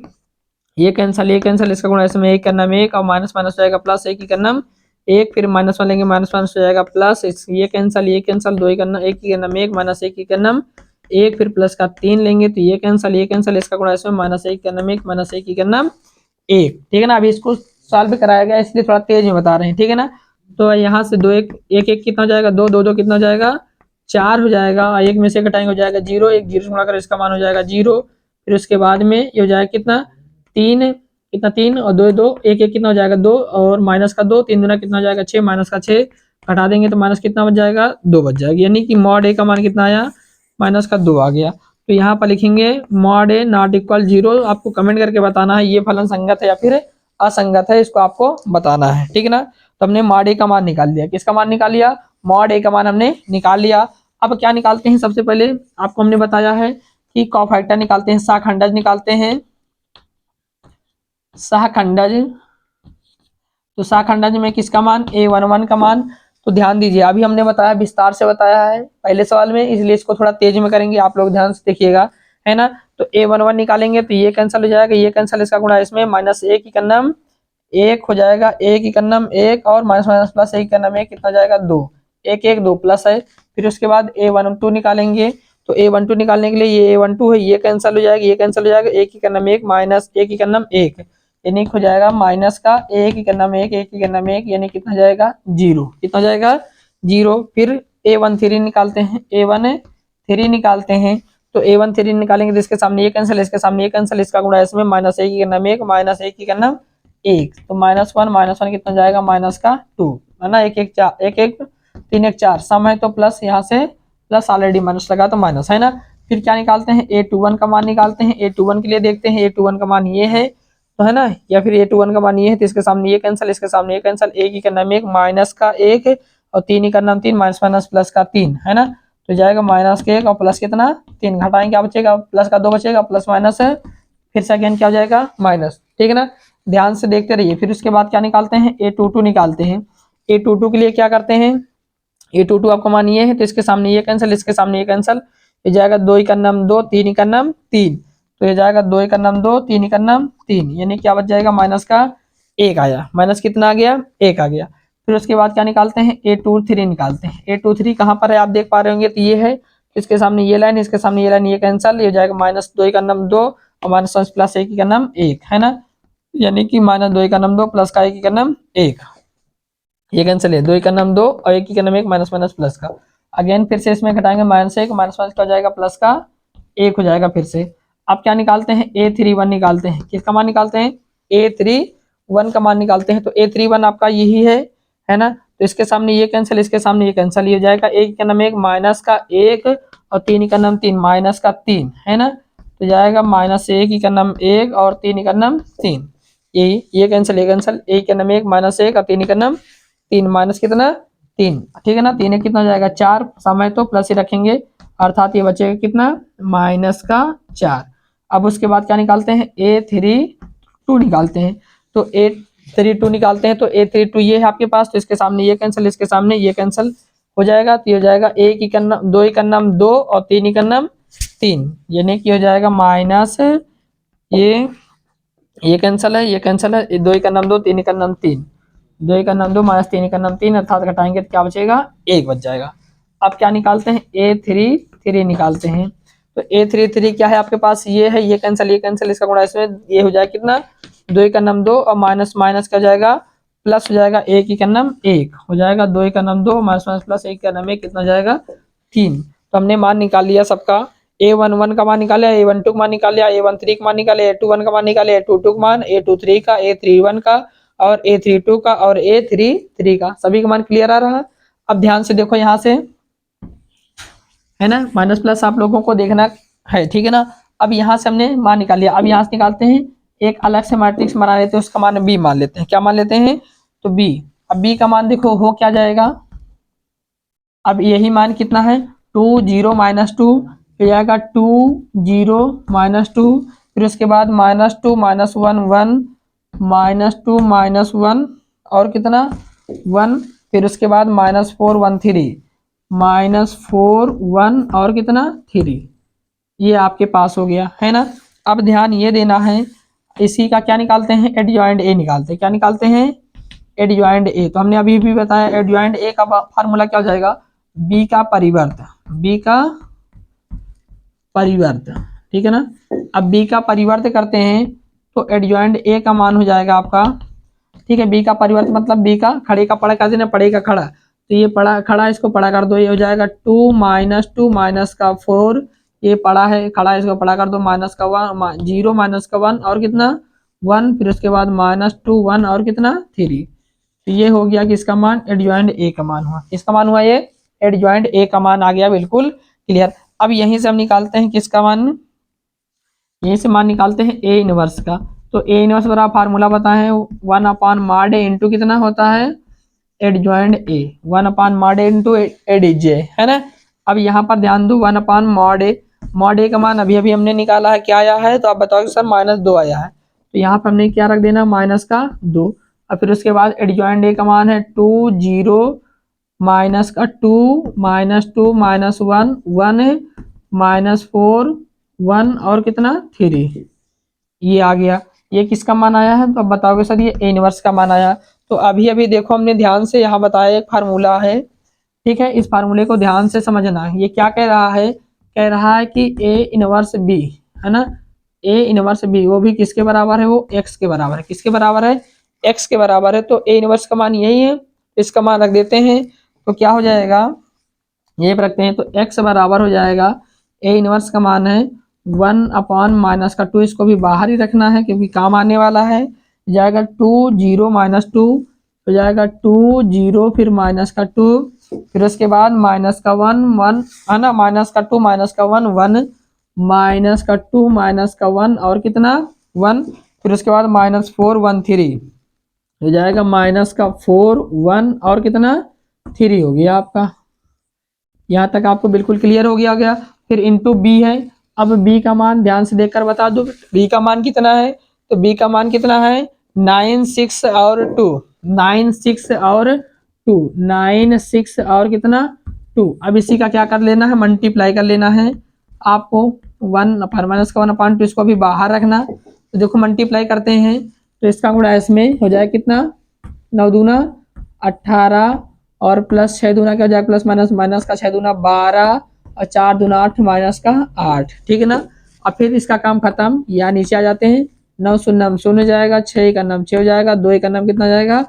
ये कैंसिल, इसका गुणा इसमें एक करना में एक, और माइनस माइनस हो जाएगा प्लस, एक ही करना एक, फिर -1 लेंगे, माइनस हो जाएगा प्लस, ये कैंसिल, दो ही करना, एक ही करना में एक, माइनस एक ही करना एक, फिर प्लस का 3 लेंगे, तो ये कैंसिल, इसका गुणा इसमें -1 करना में एक, -1 ही करना एक। ठीक है ना। अभी इसको सॉल्व कराया गया इसलिए थोड़ा तेज में बता रहे हैं। ठीक है ना। तो यहाँ से दो एक एक एक कितना हो जाएगा, दो दो दो कितना हो जाएगा, 4 हो जाएगा। एक में से घटाएंगे हो जाएगा 0, एक 0 से गुणा कर इसका मान हो जाएगा 0। फिर उसके बाद में ये हो जाएगा कितना, 3, कितना 3 और 2 2, एक एक कितना हो जाएगा 2, और माइनस का 2, 3 दूना कितना हो जाएगा 6, माइनस का 6 घटा देंगे तो माइनस कितना बच जाएगा, 2 बच जाएगी। यानी कि मॉड ए का मान कितना आया, माइनस का 2 आ गया। तो यहाँ पर लिखेंगे मॉड ए नॉट इक्वल 0। आपको कमेंट करके बताना है ये फलन संगत है या फिर असंगत है, इसको आपको बताना है। ठीक है ना। तो हमने मॉड ए का मान निकाल लिया। किसका मान निकाल लिया, मॉड ए का मान हमने निकाल लिया। अब क्या निकालते हैं, सबसे पहले आपको हमने बताया है कि कॉफैक्टर निकालते हैं, सहखंडज निकालते हैं, सहखंडज। तो सहखंडज में किसका मान, a11 का मान। तो ध्यान दीजिए, अभी हमने बताया, विस्तार से बताया है पहले सवाल में, इसलिए इसको थोड़ा तेज में करेंगे, आप लोग ध्यान से देखिएगा, है ना। तो a11 निकालेंगे तो ये कैंसिल हो जाएगा, ये कैंसिल, इसका गुणा इसमें -1 की कन्नम एक हो जाएगा, एक की कन्नम एक, और माइनस माइनस प्लस एक कन्नम एक, कितना जाएगा 2, एक एक 2 प्लस है। फिर उसके बाद a12 निकालेंगे। तो a12 निकालने के लिए ये a12 है, ये कैंसिल हो जाएगा, ये कैंसिल हो जाएगा, एक की कन्नम एक माइनस एक की कन्नम एक, यानी हो जाएगा माइनस का एक की कन्नम एक, एक की कन्नम एक, यानी कितना जाएगा 0, कितना जाएगा 0। फिर a13 निकालते हैं, a13 निकालते हैं। तो a1 3 निकालेंगे तो इसके सामने ये कैंसिल, इसके सामने ये कैंसिल, इसका गुणा इसमें माइनस एक की करना एक, माइनस एक की करना एक, तो -1 कितना जाएगा माइनस का 2 है ना, एक एक 4 एक एक 3 एक 4 सम है तो प्लस, यहाँ से प्लस ऑलरेडी माइनस लगा तो माइनस है ना। फिर क्या निकालते हैं a21 का मान निकालते हैं, a21 के लिए देखते हैं a21 का मान ये है तो है ना, या फिर a21 का मान ये है तो इसके सामने ये कैंसिल, इसके सामने ये कैंसिल, एक ही करना में एक, माइनस का एक और 3 ही करना 3, माइनस माइनस प्लस का 3 है ना, तो जाएगा माइनस के 1 और प्लस कितना 3, घटाएंगे क्या बचेगा, प्लस का 2 बचेगा, प्लस माइनस है फिर से अगेन क्या हो जाएगा माइनस, ठीक है ना, ध्यान से देखते रहिए। फिर उसके बाद क्या निकालते हैं a22 निकालते हैं, a22 के लिए क्या करते हैं, a22 आपका मान ये है तो इसके सामने ये कैंसिल, इसके सामने ये कैंसिल, ये जाएगा 2 ही का नाम 2, 3 ही का नाम 3, तो ये जाएगा 2 ही का नाम 2, 3 ही का नाम 3, यानी क्या बच जाएगा माइनस का 1 आया, माइनस कितना आ गया 1 आ गया। फिर उसके बाद क्या निकालते हैं a23 निकालते हैं, a23 कहाँ पर है आप देख पा रहे होंगे तो ये है, इसके सामने ये लाइन, इसके सामने ये लाइन, ये कैंसिल, ये जाएगा -2 का नाम 2 और माइनस प्लस 1 का नाम 1 है ना, यानी कि -2 का नाम 2 प्लस का 1 का नाम 1, ये कैंसिल है, 2 का नाम 2 और 1 का नाम 1, माइनस माइनस प्लस का, अगेन फिर से इसमें घटाएंगे -1 माइनस का हो जाएगा प्लस का 1 हो जाएगा। फिर से अब क्या निकालते हैं a31 निकालते हैं, किसका मान निकालते हैं a31 का मान निकालते हैं, तो a31 आपका यही है ना, तो इसके सामने ये कैंसिल, इसके सामने ये कैंसिल, ये जाएगा 1 का नाम 1, माइनस का 1 और 3 का नाम 3, माइनस का 3 है ना, तो जाएगा -1 का नाम 1 और 3 का नाम 3, ये कैंसिल, ये कैंसिल, 1 का नाम 1 -1 और 3 का नाम 3, माइनस कितना 3, ठीक है ना, 3 कितना जाएगा 4, समय तो प्लस ही रखेंगे अर्थात ये बचेगा कितना माइनस का 4। अब उसके बाद क्या निकालते हैं a32 निकालते हैं, तो a32 निकालते हैं तो a32 ये है आपके पास, तो इसके सामने ये कैंसिल, इसके सामने ये कैंसिल हो जाएगा, तो ये हो जाएगा 1 ही का नाम 2 ही का नाम 2 और 3 ही का नाम 3, यानी कि हो जाएगा माइनस ये कैंसिल है, ये कैंसिल है, 2 ही का नाम 2 3 ही का नाम 3, 2 का नाम 2 माइनस 3 का नाम 3 अर्थात घटाएंगे तो क्या बचेगा 1 बच जाएगा। अब क्या निकालते हैं a33 निकालते हैं, तो a33 क्या है आपके पास ये है, ये कैंसिल, इसका गुणा इसमें, ये हो जाएगा कितना 2 का नाम 2 और माइनस माइनस का जाएगा प्लस हो जाएगा 1 ही का नाम 1 हो जाएगा, 2 का नाम 2 माइनस माइनस प्लस 1 का नाम 1 कितना जाएगा 3, तो हमने मान निकाल लिया सबका, a11 का मान निकाले, a12 का मान निकाले, a13 का मान निकाले, a21 का मान निकाले, a22 का मान, a23 का, a31 का और a32 का और a33 का, सभी का मान क्लियर आ रहा। अब ध्यान से देखो यहाँ से है ना, माइनस प्लस आप लोगों को देखना है, ठीक है ना। अब यहाँ से हमने मान निकाल लिया, अब यहाँ से निकालते हैं एक अलग से मैट्रिक्स बना लेते हैं, उसका मान b मान लेते हैं, क्या मान लेते हैं तो b, अब b का मान देखो हो क्या जाएगा, अब यही मान कितना है 2 0 -2 फिर जाएगा 2 0 -2 फिर उसके बाद -2 -1 1 -2 -1 और कितना 1 फिर उसके बाद -4 1 3 -4 1 और कितना 3, ये आपके पास हो गया है ना। अब ध्यान ये देना है, इसी का क्या निकालते हैं एडजॉइंट ए निकालते हैं, क्या निकालते हैं एडजॉइंट ए, तो हमने अभी भी बताया एडजॉइंट ए का फार्मूला क्या हो जाएगा बी का परिवर्त, बी का परिवर्त, ठीक है ना। अब बी का परिवर्त करते हैं तो एडजॉइंट ए का मान हो जाएगा आपका, ठीक है, बी का परिवर्त मतलब बी का खड़े का पड़ा कर देना, पड़े का खड़ा, तो ये पड़ा खड़ा इसको पड़ा कर दो, ये हो जाएगा 2 -2 माइनस का 4, ये पड़ा है खड़ा इसको पड़ा कर दो, माइनस का 1 0 माइनस का 1 और कितना 1 फिर उसके बाद -2 1 और कितना 3, तो ये हो गया कि इसका मान एडजॉइंट ए का मान हुआ, किसका मान हुआ ये एडजॉइंट ए का मान आ गया, बिल्कुल क्लियर। अब यहीं से हम निकालते हैं किसका मान, यहीं से मान निकालते हैं ए इनवर्स का, तो ए इनवर्स बराबर फार्मूला बताएं 1/mod a इंटू कितना होता है adjoint A, 1/mod a into एडीज है ना। अब यहाँ पर ध्यान दो 1/mod a का मान अभी अभी हमने निकाला है, क्या आया है तो आप बताओ सर -2 आया है, तो यहाँ पर हमने क्या रख देना माइनस का 2, और फिर उसके बाद एडजॉइंट ए का मान है 2 0 माइनस का 2 -2 -1 1 -4 1 और कितना 3, ये आ गया, ये किसका मान आया है तो अब बताओगे सर ये ए इनवर्स का मान आया। तो अभी अभी देखो हमने ध्यान से यहाँ बताया एक फार्मूला है, ठीक है, इस फार्मूले को ध्यान से समझना है, ये क्या कह रहा है, कह रहा है कि ए इनवर्स बी है ना, ए इनवर्स बी वो भी किसके बराबर है, वो एक्स के बराबर है, किसके बराबर है एक्स के बराबर है, तो ए इनवर्स का मान यही है, इसका मान रख देते हैं, तो क्या हो जाएगा ये रखते हैं तो एक्स बराबर हो जाएगा ए इनवर्स का मान है 1/-2, इसको भी बाहर ही रखना है क्योंकि काम आने वाला है। जाएगा 2 0 -2 हो जाएगा 2 0 फिर माइनस का 2 फिर उसके बाद माइनस का 1 1 है ना, माइनस का 2 माइनस का 1 1 माइनस का 2 माइनस का 1 और कितना 1 फिर उसके बाद -4 1 3 हो जाएगा माइनस का 4 1 और कितना 3 हो गया आपका। यहाँ तक आपको बिल्कुल क्लियर हो गया। फिर इंटू बी है। अब बी का मान ध्यान से देखकर बता दो, बी का मान कितना है, तो बी का मान कितना है 9 6 और 2 9 6 और 2 9 6 और कितना 2। अब इसी का क्या कर लेना है, मल्टीप्लाई कर लेना है आपको 1/-1/2, इसको भी बाहर रखना। तो देखो मल्टीप्लाई करते हैं तो इसका गुणा इसमें हो जाए कितना 9 दूना 18 और प्लस 6 दूना क्या हो जाएगा प्लस माइनस माइनस का 6 दूना 12 और 4 दूना 8 माइनस का 8, ठीक है ना। अब फिर इसका काम खत्म, यहाँ नीचे आ जाते हैं 9 शून्य शून्य हो जाएगा, 6 का नाम 6 हो जाएगा, 2 का नाम कितना हो जाएगा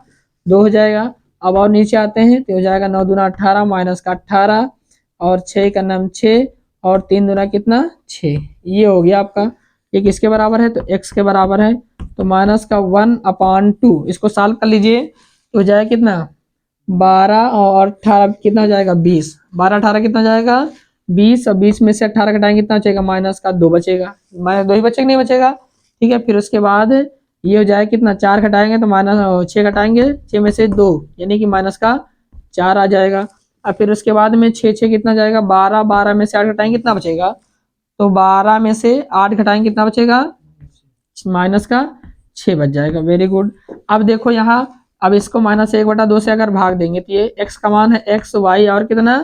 2 हो जाएगा। अब और नीचे आते हैं तो हो जाएगा 9 दूना 18 माइनस का 18 और 6 का नाम 6 और 3 दूना कितना 6, ये हो गया आपका। ये किसके बराबर है, तो x के बराबर है। तो माइनस का 1/2 इसको सॉल्व कर लीजिए तो हो जाएगा कितना 12 और 18 कितना हो जाएगा 20, 12 18 कितना हो जाएगा 20 और 20 में से 18 घटाएंगे कितना बचेगा माइनस का 2 बचेगा, माइनस 2 ही बचेगा नहीं बचेगा, ठीक है। फिर उसके बाद ये हो जाएगा कितना 4 घटाएंगे तो माइनस 6 घटाएंगे 6 में से 2 यानी कि माइनस का 4 आ जाएगा। और फिर उसके बाद में 6 6 कितना जाएगा 12 12 में से 8 घटाएंगे कितना बचेगा, तो 12 में से 8 घटाएंगे कितना बचेगा माइनस का 6 बच जाएगा। Very good. अब देखो यहाँ अब इसको -1/2 से अगर भाग देंगे तो ये x का मान है x y और कितना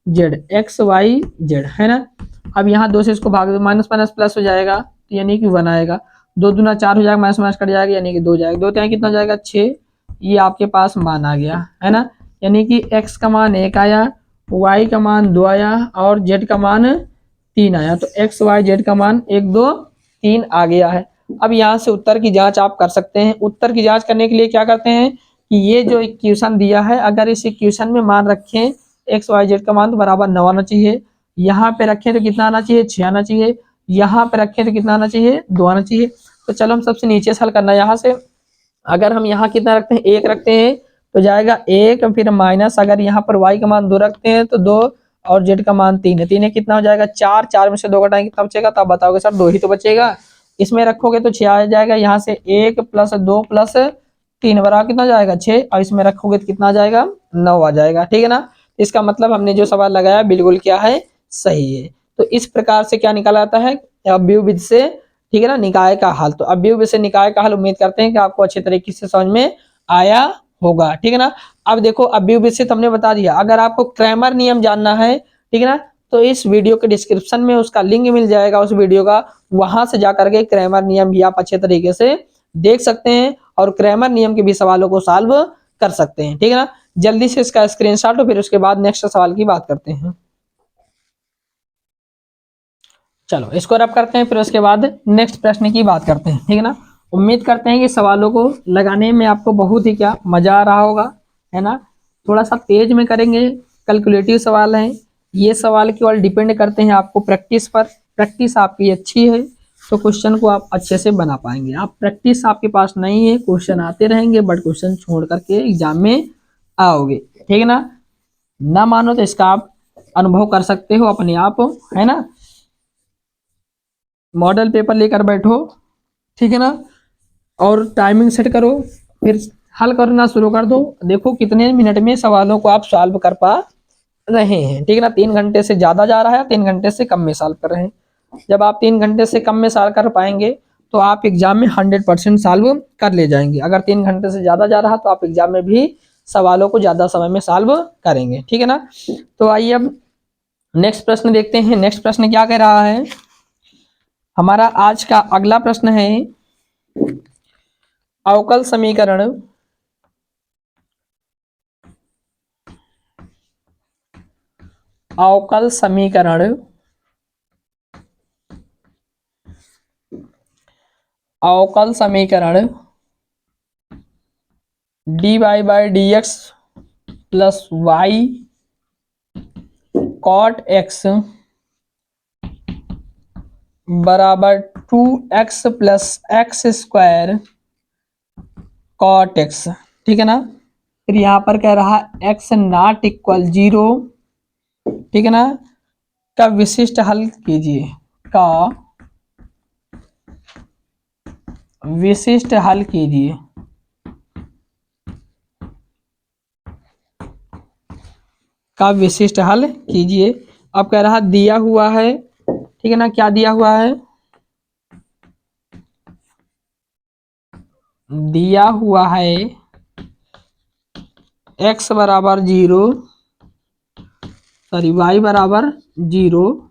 z x y z है ना। अब यहाँ 2 से इसको भाग दो माइनस माइनस प्लस हो जाएगा तो यानी कि 1 आएगा, 2 दूना 4 हो जाएगा माइनस माइनस कट जाएगा यानी कि 2 जाएगा, 2 तो कितना हो जाएगा 6, ये आपके पास मान आ गया है ना। यानी कि x का मान 1 आया, y का मान 2 आया और z का मान 3 आया। तो x y z का मान 1 2 3 आ गया है। अब यहाँ से उत्तर की जांच आप कर सकते हैं। उत्तर की जांच करने के लिए क्या करते हैं कि ये जो इक्वेशन दिया है अगर इस इक्वेशन में मान रखें एक्स वाई जेड का मान तो बराबर 9 आना चाहिए, यहाँ पे रखें तो कितना आना चाहिए 6 आना चाहिए, यहाँ पे रखें तो कितना आना चाहिए 2 आना चाहिए। तो चलो हम सबसे नीचे से हल करना है। यहाँ से अगर हम यहाँ कितना रखते हैं 1 रखते हैं तो जाएगा 1 फिर माइनस अगर यहाँ पर y का मान 2 रखते हैं तो 2 और z का मान 3 है, 3 है कितना हो जाएगा 4, 4 में से 2 घटाएंगे कितना बचेगा, तब बताओगे सर 2 ही तो बचेगा। इसमें रखोगे तो 6 आ जाएगा, यहाँ से 1 + 2 + 3 बराबर कितना जाएगा 6 और इसमें रखोगे तो कितना आ जाएगा 9 आ जाएगा, ठीक है ना। इसका मतलब हमने जो सवाल लगाया बिल्कुल क्या है सही है। तो इस प्रकार से क्या निकाला जाता है अव्यव विधि से, ठीक है ना, निकाय का हल। तो अव्यव विधि से निकाय का हल उम्मीद करते हैं कि आपको अच्छे तरीके से समझ में आया होगा, ठीक है ना। अब देखो अव्यव विधि से हमने बता दिया, अगर आपको क्रैमर नियम जानना है, ठीक है ना, तो इस वीडियो के डिस्क्रिप्शन में उसका लिंक मिल जाएगा उस वीडियो का, वहां से जाकर के क्रैमर नियम भी आप अच्छे तरीके से देख सकते हैं और क्रैमर नियम के भी सवालों को सॉल्व कर सकते हैं, ठीक है ना। जल्दी से इसका स्क्रीनशॉट हो, फिर उसके बाद नेक्स्ट सवाल की बात करते हैं। चलो इसको रब करते हैं, फिर उसके बाद नेक्स्ट प्रश्न की बात करते हैं, ठीक है ना। उम्मीद करते हैं कि सवालों को लगाने में आपको बहुत ही क्या मजा आ रहा होगा, है ना। थोड़ा सा तेज में करेंगे, कैलकुलेटिव सवाल हैं ये, सवाल केवल डिपेंड करते हैं आपको प्रैक्टिस पर। प्रैक्टिस आपकी अच्छी है तो क्वेश्चन को आप अच्छे से बना पाएंगे। आप प्रैक्टिस आपके पास नहीं है, क्वेश्चन आते रहेंगे बट क्वेश्चन छोड़ करके एग्जाम में आओगे, ठीक है ना। ना मानो तो इसका आप अनुभव कर सकते हो अपने आप, है ना। मॉडल पेपर लेकर बैठो, ठीक है ना, और टाइमिंग सेट करो, फिर हल करना शुरू कर दो। देखो कितने मिनट में सवालों को आप सॉल्व कर पा रहे हैं, ठीक है ना। 3 घंटे से ज्यादा जा रहा है, 3 घंटे से कम में सॉल्व कर रहे हैं। जब आप 3 घंटे से कम में सॉल्व कर पाएंगे तो आप एग्जाम में 100% सॉल्व कर ले जाएंगे। अगर 3 घंटे से ज्यादा जा रहा तो आप एग्जाम में भी सवालों को ज्यादा समय में सॉल्व करेंगे, ठीक है ना। तो आइए अब नेक्स्ट प्रश्न देखते हैं। नेक्स्ट प्रश्न क्या कह रहा है हमारा आज का अगला प्रश्न है, अवकल समीकरण अवकल समीकरण अवकल समीकरण dy/dx + y cot x बराबर 2x plus X square cot X, ठीक है ना। फिर यहाँ पर कह रहा x नॉट इक्वल 0, ठीक है ना, का विशिष्ट हल कीजिए, का विशिष्ट हल कीजिए। का विशिष्ट हल कीजिए। अब कह रहा दिया हुआ है, ठीक है ना, क्या दिया हुआ है, दिया हुआ है x बराबर 0, सॉरी y बराबर 0,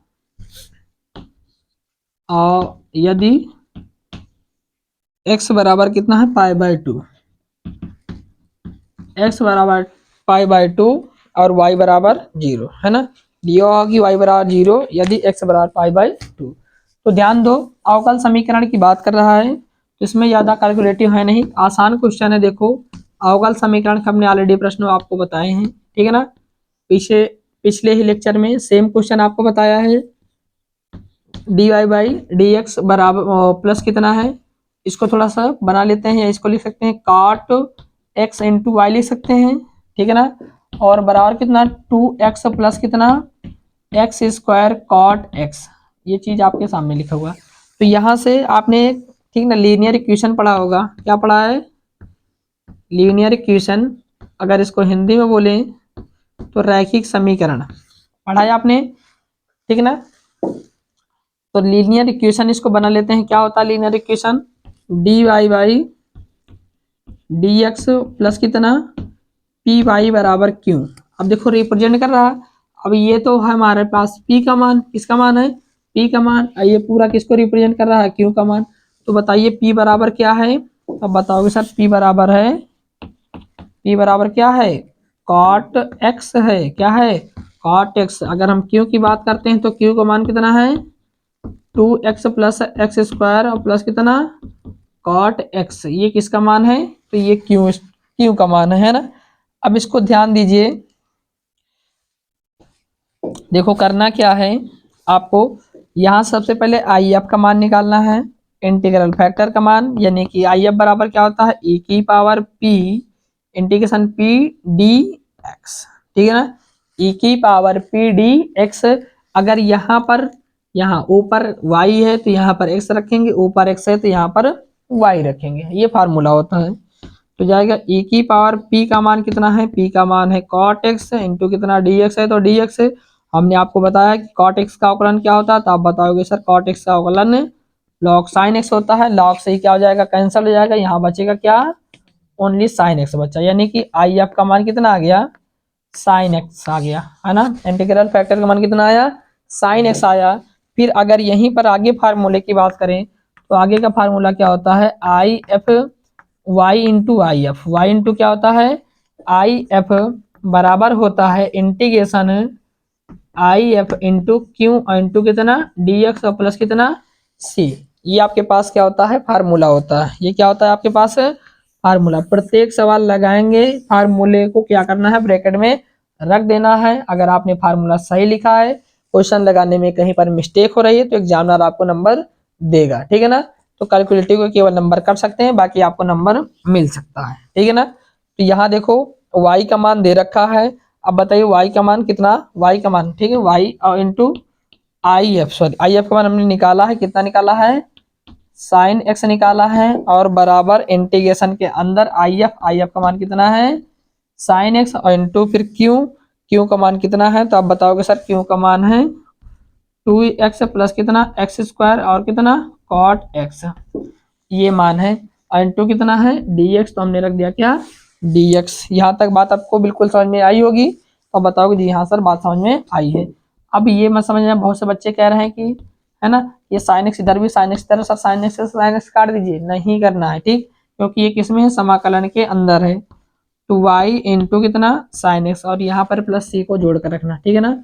और यदि x बराबर कितना है π/2, x बराबर π/2 और y बराबर 0, है ना। दिया होगा कि y बराबर 0 यदि x बराबर π/2। तो ध्यान दो, अवकल समीकरण की बात कर रहा है, तो इसमें ज़्यादा कैलकुलेटिव है नहीं, आसान क्वेश्चन है। देखो अवकल समीकरण के हमने ऑलरेडी प्रश्न आपको बताए हैं, ठीक है ना, पिछले ही लेक्चर में सेम क्वेश्चन आपको बताया है। dy/dx बराबर प्लस कितना है, इसको थोड़ा सा बना लेते हैं, या इसको लिख सकते हैं cot x इंटू वाई लिख सकते हैं, ठीक है ना, और बराबर कितना 2x प्लस कितना एक्स स्क्वायर कॉट एक्स, ये चीज आपके सामने लिखा हुआ। तो यहाँ से आपने ठीक ना लीनियर इक्वेशन पढ़ा होगा, क्या पढ़ा है, लीनियर इक्वेशन, अगर इसको हिंदी में बोले तो रैखिक समीकरण पढ़ा है आपने, ठीक है ना। तो लीनियर इक्वेशन इसको बना लेते हैं, क्या होता है लीनियर इक्वेशन, dy/dx प्लस कितना py बराबर q। अब देखो रिप्रेजेंट कर रहा, अब ये तो है हमारे पास p का मान, किसका मान है, p का मान, ये पूरा किसको रिप्रेजेंट कर रहा है, q का मान। तो बताइए p बराबर क्या है, अब बताओगे सर p बराबर है, p बराबर क्या है, cot x है, क्या है cot x। अगर हम q की बात करते हैं तो q का मान कितना है 2x प्लस एक्स स्क्वायर और प्लस कितना कॉट x, ये किसका मान है, तो ये q का मान है ना। अब इसको ध्यान दीजिए, देखो करना क्या है आपको, यहाँ सबसे पहले IF का मान निकालना है, इंटीग्रल फैक्टर का मान, यानी कि IF बराबर क्या होता है e की power p integration p dx, ठीक है ना, e की पावर p dx। अगर यहाँ पर, यहाँ ऊपर y है तो यहाँ पर x रखेंगे, ऊपर x है तो यहाँ पर y रखेंगे, ये फार्मूला होता है। तो जाएगा e की पावर p का मान कितना है, p का मान है cot x इंटू कितना dx है, तो dx है। हमने आपको बताया कि cot x का अवकलन क्या होता है, तो आप बताओगे सर cot x का अवकलन log sin x होता है, log से ही क्या हो जाएगा कैंसिल हो जाएगा, यहाँ बचेगा क्या ओनली sin x बचा, यानी कि IF का मान कितना आ गया sin x आ गया, है ना। इंटीग्रल फैक्टर का मान कितना आया sin x आया। फिर अगर यहीं पर आगे फार्मूले की बात करें तो आगे का फार्मूला क्या होता है IF y into I F, Y into क्या होता है आई एफ बराबर होता है integration I F into Q into कितना डी एक्स और प्लस कितना सी। ये आपके पास क्या होता है फार्मूला होता है, ये क्या होता है आपके पास फार्मूला। प्रत्येक सवाल लगाएंगे फार्मूले को क्या करना है ब्रैकेट में रख देना है। अगर आपने फार्मूला सही लिखा है, क्वेश्चन लगाने में कहीं पर मिस्टेक हो रही है तो एग्जामिनर आपको नंबर देगा, ठीक है ना। तो कैलकुलेटिव को केवल नंबर कर सकते हैं, बाकी आपको नंबर मिल सकता है, ठीक है ना। तो यहाँ देखो y का मान दे रखा है, अब बताइए y का मान कितना, y का मान ठीक है y into I F, sorry I F का मान हमने निकाला है, कितना निकाला है साइन एक्स निकाला है, और बराबर इंटीग्रेशन के अंदर आई एफ का मान कितना है साइन एक्स और इंटू फिर क्यू का मान कितना है, तो आप बताओगे सर क्यू का मान है 2x प्लस कितना एक्स स्क्वायर और कितना कॉट एक्स, ये मान है, और इंटू कितना है dx, तो हमने रख दिया क्या dx। यहाँ तक बात आपको बिल्कुल समझ में आई होगी, तो बताओगे जी हाँ सर बात समझ में आई है। अब ये मत समझना, बहुत से बच्चे कह रहे हैं कि है ना ये साइन एक्स इधर भी साइन एक्स इधर, सर साइन एक्स काट दीजिए, नहीं करना है ठीक, क्योंकि ये किसमें है समाकलन के अंदर है। तो y इंटू कितना साइन एक्स और यहाँ पर प्लस सी को जोड़ कर रखना, ठीक है ना।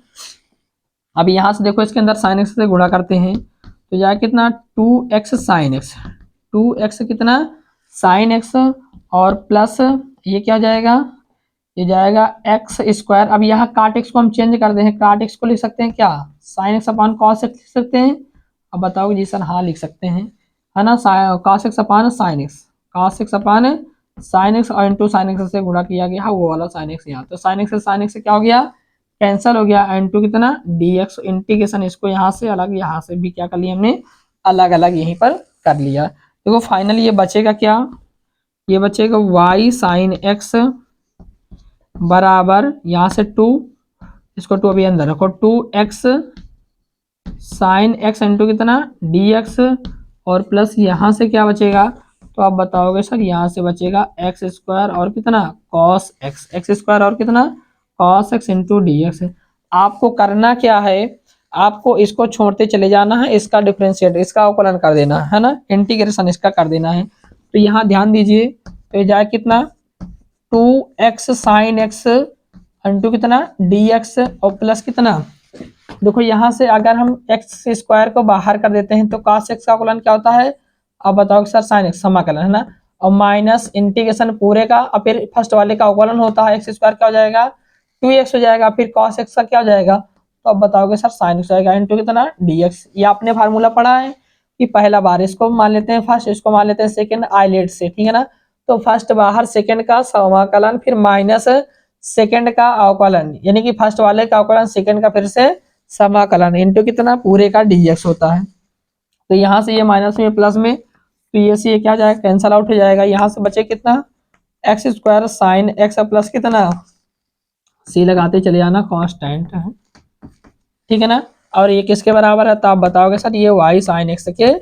अब यहाँ से देखो इसके अंदर साइन एक्स से गुणा करते हैं तो जाए कितना 2x साइन एक्स, 2x कितना साइन एक्स और प्लस ये क्या जाएगा, ये जाएगा एक्स स्क्वायर। अब यहाँ काट एक्स को हम चेंज कर दें, काट एक्स को लिख सकते हैं क्या sine x upon cos x लिख सकते हैं, अब बताओ जी सर, हाँ लिख सकते हैं, है ना। cos x अपान साइन एक्स, cos x अपान साइन एक्स और इंटू साइन एक्स से गुणा किया गया, वो वाला साइन एक्स यहाँ, तो साइन एक्स से साइन एक्स से क्या हो गया, कैंसिल हो गया, इंटू कितना dx, इंटीग्रेशन इसको यहाँ से अलग यहाँ से भी क्या कर लिया हमने, अलग अलग यहीं पर कर लिया। देखो फाइनली ये बचेगा क्या, ये बचेगा y साइन एक्स बराबर यहाँ से 2, इसको 2 अभी अंदर रखो, 2x साइन एक्स इंटू कितना dx, और प्लस यहाँ से क्या बचेगा, तो आप बताओगे सर यहाँ से बचेगा एक्स स्क्वायर और कितना कॉस एक्स, एक्स स्क्वायर और कितना cos x into D x. आपको करना क्या है, आपको इसको छोड़ते चले जाना है, इसका डिफरेंशिएट, इसका अवकलन कर देना है ना, इंटीग्रेशन इसका कर देना है। तो यहाँ ध्यान दीजिए, तो ये जाए कितना 2x साइन एक्स इंटू कितना dx और प्लस कितना, देखो यहाँ से अगर हम एक्स स्क्वायर को बाहर कर देते हैं तो cos x का अवकलन क्या होता है, अब बताओ सर साइन एक्स समाकलन है ना, और माइनस इंटीग्रेशन पूरे का, और फिर फर्स्ट वाले का अवकलन होता है, एक्स स्क्वायर क्या हो जाएगा 2x हो जाएगा, फिर cos x का क्या हो जाएगा, तो अब बताओगे सर साइन एक्स हो जाएगा इंटू कितना dx। ये आपने फार्मूला पढ़ा है कि पहला बार इसको मान लेते हैं फर्स्ट, इसको मान लेते हैं सेकंड आइलेट से, ठीक है ना। तो फर्स्ट बाहर सेकंड का समाकलन फिर माइनस सेकंड का अवकलन, यानी कि फर्स्ट वाले का अवकलन सेकंड का फिर से समाकलन इंटू कितना पूरे का dx होता है। तो यहाँ से ये माइनस में प्लस में, तो ये से ये क्या जाएगा कैंसल आउट हो जाएगा, यहाँ से बचे कितना x square sine x plus कितना सी लगाते चले जाना कांस्टेंट है, ठीक है ना। और ये किसके बराबर है, तो आप बताओगे सर ये y साइन एक्स के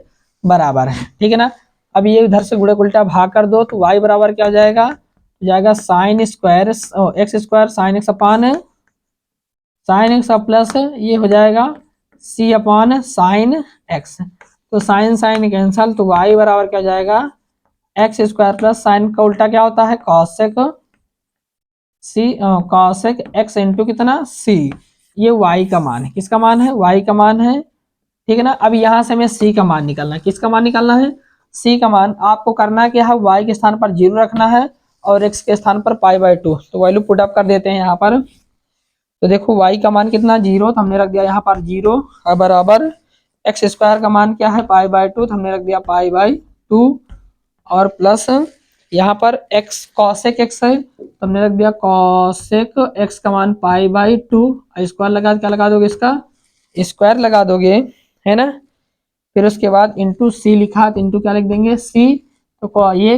बराबर है, ठीक है ना। अब ये इधर से गुणे उल्टा भाग कर दो, तो y बराबर क्या हो जाएगा, जाएगा sine square x square sine x अपान साइन एक्स प्लस ये हो जाएगा सी अपॉन साइन एक्स, तो साइन साइन कैंसल, तो y बराबर क्या हो जाएगा एक्स स्क्वायर प्लस साइन का उल्टा क्या होता है cosec C, cosec X into कितना सी, ये y का मान है, किसका मान है y का मान है, ठीक है ना। अब यहाँ से हमें c का मान निकालना है, किसका मान निकालना है c का मान, आपको करना है कि यहाँ y के स्थान पर 0 रखना है और x के स्थान पर π/2, तो वैल्यू पुट अप कर देते हैं यहाँ पर। तो देखो y का मान कितना 0, तो हमने रख दिया यहाँ पर 0 बराबर एक्स स्क्वायर का मान क्या है π/2, तो हमने रख दिया π/2 और प्लस यहाँ पर x कॉसेक x है, तो हमने रख दिया कॉसेक x का मान π/2, स्क्वायर लगा क्या लगा दोगे इसका स्क्वायर लगा दोगे, है ना। फिर उसके बाद इंटू सी लिखा, तो इंटू क्या लिख देंगे सी, तो ये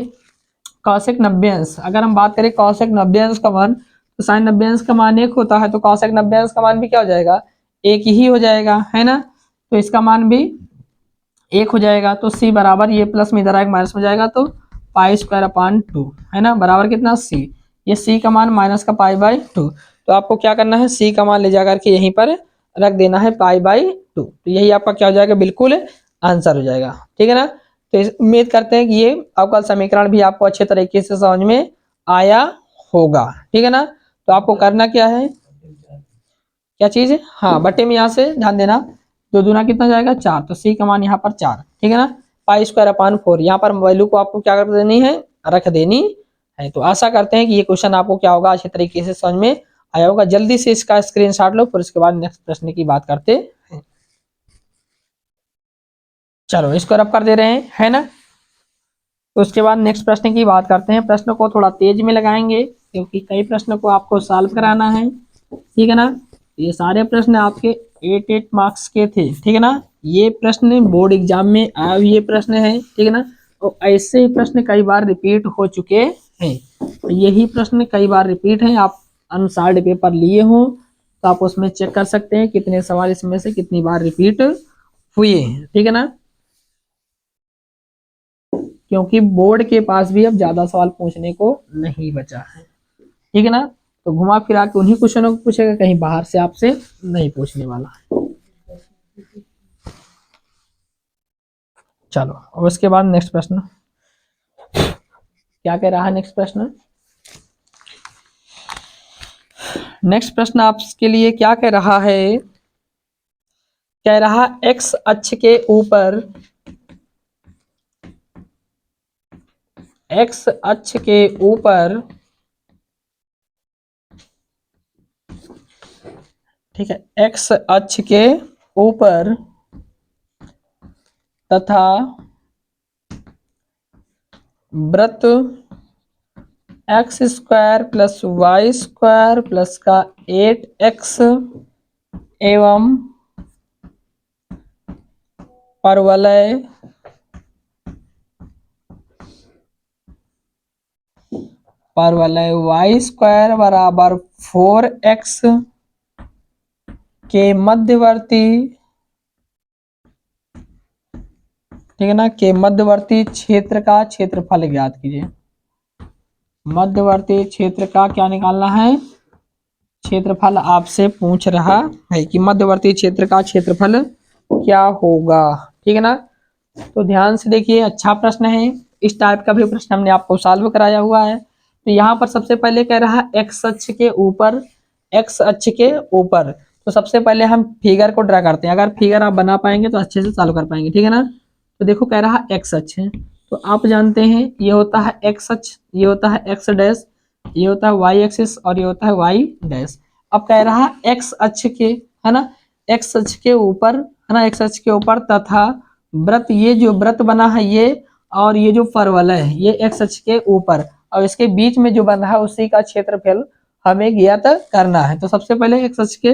कॉसेक 90 अंश, अगर हम बात करें कॉसेक 90 अंश का मान, तो साइन 90 अंश का मान 1 होता है, तो कॉसेक 90 अंश का मान भी क्या हो जाएगा 1 ही हो जाएगा, है ना। तो इसका मान भी 1 हो जाएगा, तो सी बराबर ये प्लस में इधर आएगा माइनस में जाएगा, तो π/2 है ना, बराबर कितना सी, ये सी का मान माइनस का π/2, तो आपको क्या करना है सी का मान ले जा करके यहीं पर रख देना है π/2, तो यही आपका क्या हो जाएगा बिल्कुल आंसर हो जाएगा, ठीक है ना। तो उम्मीद करते हैं कि ये अवकल समीकरण भी आपको अच्छे तरीके से समझ में आया होगा, ठीक है ना। तो आपको करना क्या है, क्या चीज है, हाँ बटे में यहाँ से ध्यान देना, 2 दूना कितना जाएगा 4, तो सी का मान यहाँ पर 4, ठीक है ना, π/4, यहाँ पर वैल्यू को आपको क्या कर देनी है रख देनी है। तो आशा करते हैं कि ये क्वेश्चन आपको क्या होगा अच्छे तरीके से समझ में आया होगा। जल्दी से इसका स्क्रीनशॉट लो, फिर उसके बाद नेक्स्ट प्रश्न की बात करते हैं। चलो इसको रब कर दे रहे हैं, है ना। तो उसके बाद नेक्स्ट प्रश्न की बात करते हैं। प्रश्न को थोड़ा तेज में लगाएंगे क्योंकि कई प्रश्नों को आपको सॉल्व कराना है, ठीक है ना। ये सारे प्रश्न आपके 8 मार्क्स के थे, ठीक है ना। ये प्रश्न बोर्ड एग्जाम में आए हुए प्रश्न है, ठीक है ना। और ऐसे ही प्रश्न कई बार रिपीट हो चुके हैं, तो यही प्रश्न कई बार रिपीट हैं, आप अनसार्ड पेपर लिए हो तो आप उसमें चेक कर सकते हैं कितने सवाल इसमें से कितनी बार रिपीट हुए हैं, ठीक है ना। क्योंकि बोर्ड के पास भी अब ज्यादा सवाल पूछने को नहीं बचा है, ठीक है ना। तो घुमा फिरा के उन्हीं क्वेश्चनों को पूछेगा, कहीं बाहर से आपसे नहीं पूछने वाला है। चलो और उसके बाद नेक्स्ट प्रश्न क्या कह रहा है, नेक्स्ट प्रश्न, नेक्स्ट प्रश्न आपके लिए क्या कह रहा है, कह रहा एक्स अक्ष के ऊपर, एक्स अक्ष के ऊपर, ठीक है, एक्स अक्ष के ऊपर तथा वृत्त X square plus Y square plus का 8x एवं परवलय वाई स्क्वायर बराबर 4x के मध्यवर्ती, ठीक है ना, के मध्यवर्ती क्षेत्र का क्षेत्रफल ज्ञात कीजिए। मध्यवर्ती क्षेत्र का क्या निकालना है, क्षेत्रफल आपसे पूछ रहा है कि मध्यवर्ती क्षेत्र का क्षेत्रफल क्या होगा, ठीक है ना। तो ध्यान से देखिए, अच्छा प्रश्न है, इस टाइप का भी प्रश्न हमने आपको सॉल्व कराया हुआ है। तो यहाँ पर सबसे पहले कह रहा है एक्स अक्ष के ऊपर, एक्स अक्ष के ऊपर, तो सबसे पहले हम फिगर को ड्रा करते हैं। अगर फिगर आप बना पाएंगे तो अच्छे से सॉल्व कर पाएंगे, ठीक है ना। तो देखो कह रहा है एक्स अक्ष है, तो आप जानते हैं ये होता है एक्स अक्ष, ये होता है एक्स डैश, ये होता है वाई एक्सिस और ये होता है वाई डैश। अब कह रहा है एक्स अक्ष के, है ना, एक्स अक्ष के ऊपर, है ना, एक्स अक्ष के ऊपर तथा वृत्त, ये जो वृत्त बना है ये, और ये जो परवलय है ये एक्स अक्ष के ऊपर, और इसके बीच में जो बना है उसी का क्षेत्रफल हमें ज्ञात करना है। तो सबसे पहले एक्स अक्ष के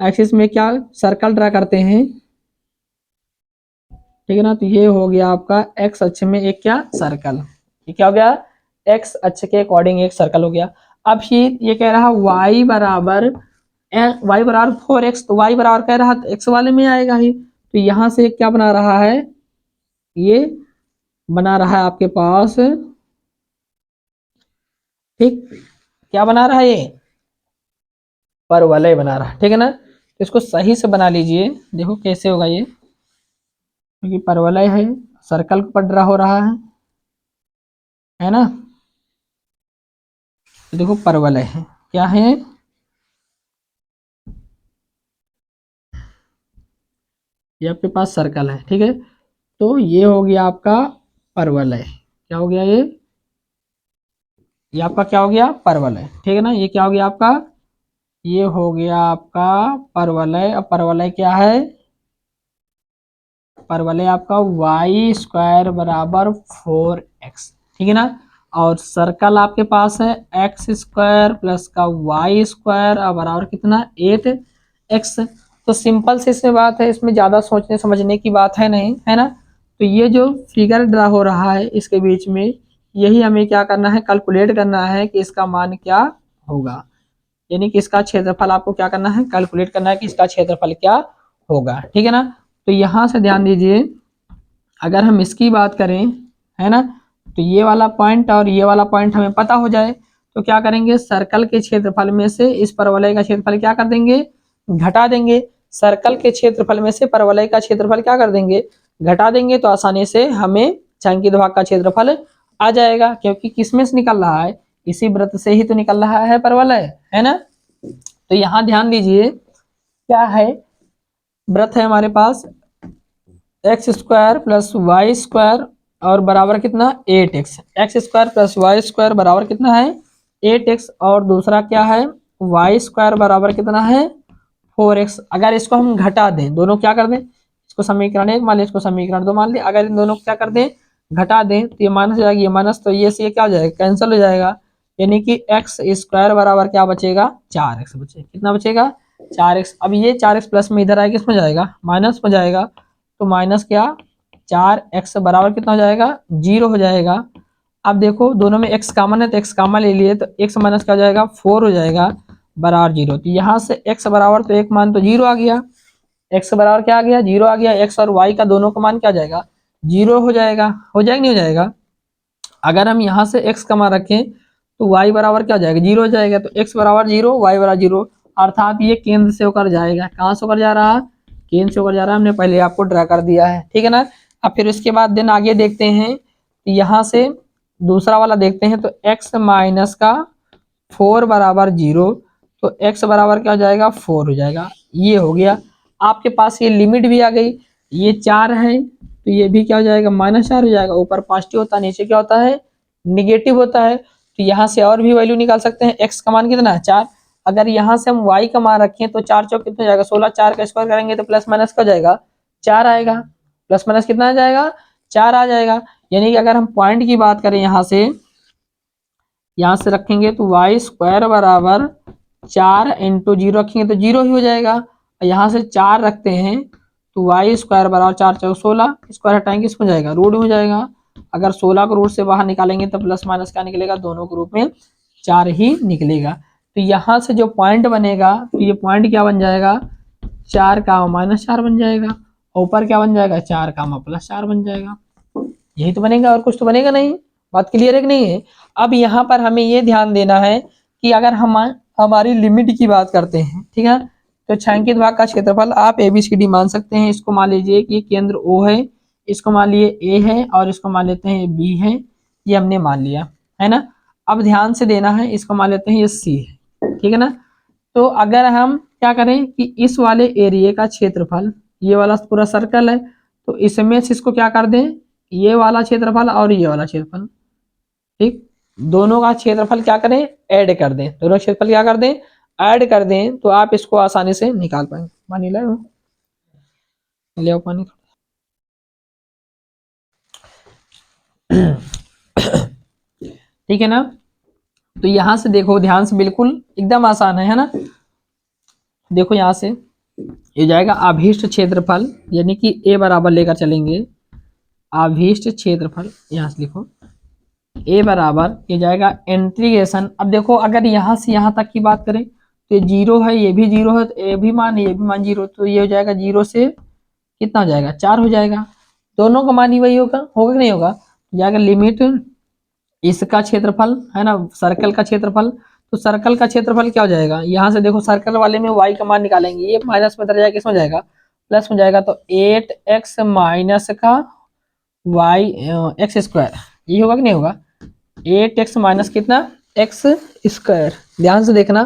एक्सिस में क्या सर्कल ड्रा करते हैं, ठीक है ना। तो ये हो गया आपका एक्स अक्ष में एक क्या सर्कल, ये क्या हो गया, एक्स अक्ष के अकॉर्डिंग एक सर्कल हो गया। अब ये कह रहा y बराबर 4x, तो y बराबर कह रहा x वाले में आएगा ही, तो यहां से क्या बना रहा है, ये बना रहा है आपके पास, ठीक, क्या बना रहा है, ये परवलय बना रहा है, ठीक है ना। तो इसको सही से बना लीजिए, देखो कैसे होगा ये, क्योंकि परवलय है, सर्कल पर ड्रा हो रहा है ना। तो देखो परवलय है, क्या है, ये आपके पास सर्कल है, ठीक है। तो ये हो गया आपका परवलय, क्या हो गया ये आपका क्या हो गया, परवलय, ठीक है ना। ये क्या हो गया आपका, ये हो गया आपका परवलय। अब परवलय क्या है, परवलय आपका वाई स्क्वायर बराबर 4x, ठीक है ना। और सर्कल आपके पास है एक्स स्क्वायर प्लस का वाई स्क्वायर बराबर कितना, 8x। तो सिंपल सी बात है, इसमें ज़्यादा सोचने समझने की बात है नहीं, है ना। तो ये जो फिगर ड्रा हो रहा है इसके बीच में, यही हमें क्या करना है, कैलकुलेट करना है कि इसका मान क्या होगा, यानी कि इसका क्षेत्रफल आपको क्या करना है, कैलकुलेट करना है कि इसका क्षेत्रफल क्या होगा, ठीक है ना। तो यहाँ से ध्यान दीजिए, अगर हम इसकी बात करें, है ना, तो ये वाला पॉइंट और ये वाला पॉइंट हमें पता हो जाए तो क्या करेंगे, सर्कल के क्षेत्रफल में से इस परवलय का क्षेत्रफल क्या कर देंगे, घटा देंगे। सर्कल के क्षेत्रफल में से परवलय का क्षेत्रफल क्या कर देंगे, घटा देंगे, तो आसानी से हमें छायांकित भाग का क्षेत्रफल आ जाएगा, क्योंकि किसमें से निकल रहा है, इसी वृत्त से ही तो निकल रहा है परवलय, है ना। तो यहाँ ध्यान दीजिए, क्या है, वृत्त है हमारे पास x square plus Y square और बराबर कितना, 8x, x square plus Y square बराबर कितना है, 8x, और दूसरा क्या है, वाई स्क्वायर बराबर कितना है, 4x। अगर इसको हम घटा दें, दोनों क्या कर दें, इसको समीकरण 1 मान लिया, इसको समीकरण 2 मान लिया, अगर इन दोनों को क्या कर दें, घटा दें, तो ये माइनस हो जाएगा, ये माइनस, तो ये से ये क्या हो जाएगा, कैंसिल हो जाएगा, यानी कि एक्स स्क्वायर बराबर क्या बचेगा, 4x बचेगा, कितना बचेगा, 4x। अब ये 4x प्लस में इधर आएगा, किसमें जाएगा, माइनस में जाएगा, तो माइनस क्या, 4x बराबर कितना हो जाएगा, 0 हो जाएगा। अब देखो दोनों में x कॉमन है, तो x कॉमन ले लिए, तो x माइनस क्या हो जाएगा, 4 हो जाएगा, बराबर 0। तो यहाँ से x बराबर तो एक मान तो 0 आ गया, x बराबर क्या आ गया, 0 आ गया, x और y का दोनों का मान क्या जाएगा, 0 हो जाएगा, हो जाएगा नहीं हो जाएगा। अगर हम यहाँ से x का मान रखें तो y बराबर क्या हो जाएगा, 0 हो जाएगा, तो x बराबर 0, y बराबर 0, अर्थात ये केंद्र से होकर जाएगा, कहाँ से होकर जा रहा है, केंद्र से होकर जा रहा है, हमने पहले आपको ड्रा कर दिया है, ठीक है ना। अब फिर उसके बाद दिन आगे देखते हैं, यहाँ से दूसरा वाला देखते हैं, तो x माइनस का 4 बराबर 0, तो x बराबर क्या हो जाएगा, 4 हो जाएगा, ये हो गया। आपके पास ये लिमिट भी आ गई, ये 4 है तो ये भी क्या हो जाएगा, -4 हो जाएगा, ऊपर पॉजिटिव होता है, नीचे क्या होता है, निगेटिव होता है। तो यहाँ से और भी वैल्यू निकाल सकते हैं, x का मान कितना है, 4। अगर यहाँ से हम y का मान रखें तो 4 चौक कितना हो जाएगा, 16, 4 का स्क्वायर करेंगे तो प्लस माइनस का हो जाएगा, 4 आएगा, प्लस माइनस कितना आ जाएगा, 4 आ जाएगा। यानी कि अगर हम पॉइंट की बात करें यहाँ से रखेंगे तो वाई स्क्वायर बराबर 4 इंटू 0 रखेंगे तो 0 ही हो जाएगा। यहाँ से 4 रखते हैं तो वाई स्क्वायर बराबर 4 4 16, स्क्वायर हटाएंगे इसमें जाएगा रूट में हो जाएगा। अगर 16 को रूट से बाहर निकालेंगे तो प्लस माइनस क्या निकलेगा, दोनों के रूप में 4 ही निकलेगा। तो यहाँ से जो पॉइंट बनेगा तो ये पॉइंट क्या बन जाएगा, 4 का माइनस 4 बन जाएगा। ऊपर क्या बन जाएगा, 4 का प्लस 4 बन जाएगा। यही तो बनेगा, और कुछ तो बनेगा नहीं। बात क्लियर है कि नहीं है। अब यहाँ पर हमें ये ध्यान देना है कि अगर हम हमारी लिमिट की बात करते हैं, ठीक है, तो छायांकित भाग का क्षेत्रफल आप ABCD मान सकते हैं। इसको मान लीजिए कि केंद्र O है, इसको मान लिए A है, और इसको मान लेते हैं B है। ये हमने मान लिया है ना। अब ध्यान से देना है, इसको मान लेते हैं ये C है, ठीक है ना। तो अगर हम क्या करें कि इस वाले एरिया का क्षेत्रफल, ये वाला पूरा सर्कल है, तो इसमें से इसको क्या कर दें, ये वाला क्षेत्रफल और ये वाला क्षेत्रफल, ठीक, दोनों का क्षेत्रफल क्या करें, ऐड कर दें। दोनों क्षेत्रफल क्या कर दें, ऐड कर दें, तो आप इसको आसानी से निकाल पाएंगे। पानी लाओ, ले आओ पानी। ठीक है ना। तो यहां से देखो ध्यान से, बिल्कुल एकदम आसान है ना। देखो यहां से ये जाएगा अभीष्ट क्षेत्रफल, यानी कि A बराबर लेकर चलेंगे अभीष्ट क्षेत्रफल। यहां से लिखो A बराबर ये जाएगा इंटीग्रेशन। अब देखो अगर यहां से यहां तक की बात करें तो ये 0 है, ये भी 0 है, तो ये भी मान 0, तो ये हो जाएगा 0 से कितना हो जाएगा, 4 हो जाएगा। दोनों का मान ही वही होगा, होगा कि नहीं होगा। जाएगा लिमिट इसका क्षेत्रफल है ना, सर्कल का क्षेत्रफल, तो सर्कल का क्षेत्रफल क्या हो जाएगा, यहाँ से देखो सर्कल वाले में y का मान निकालेंगे, ये माइनस में जाएगा, किसमें जाएगा, प्लस में जाएगा। तो 8x माइनस का y एक्स स्क्वायर, ये होगा कि नहीं होगा। 8x माइनस कितना, एक्स स्क्वायर, ध्यान से देखना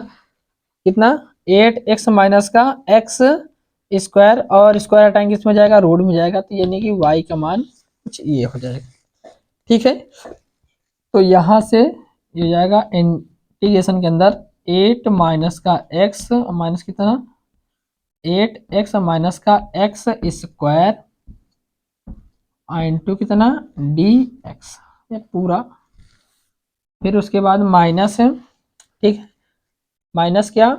कितना, 8x माइनस का एक्स स्क्वायर, और स्क्वायर हटाएंगे इसमें जाएगा रूट में जाएगा, तो यानी कि y का मान कुछ ये हो जाएगा। ठीक है, तो यहाँ से ये जाएगा इंटीग्रेशन के अंदर 8 माइनस का x माइनस कितना, 8x माइनस का x स्क्वायर इंटू कितना dx, ये पूरा। फिर उसके बाद माइनस है, ठीक है, माइनस क्या,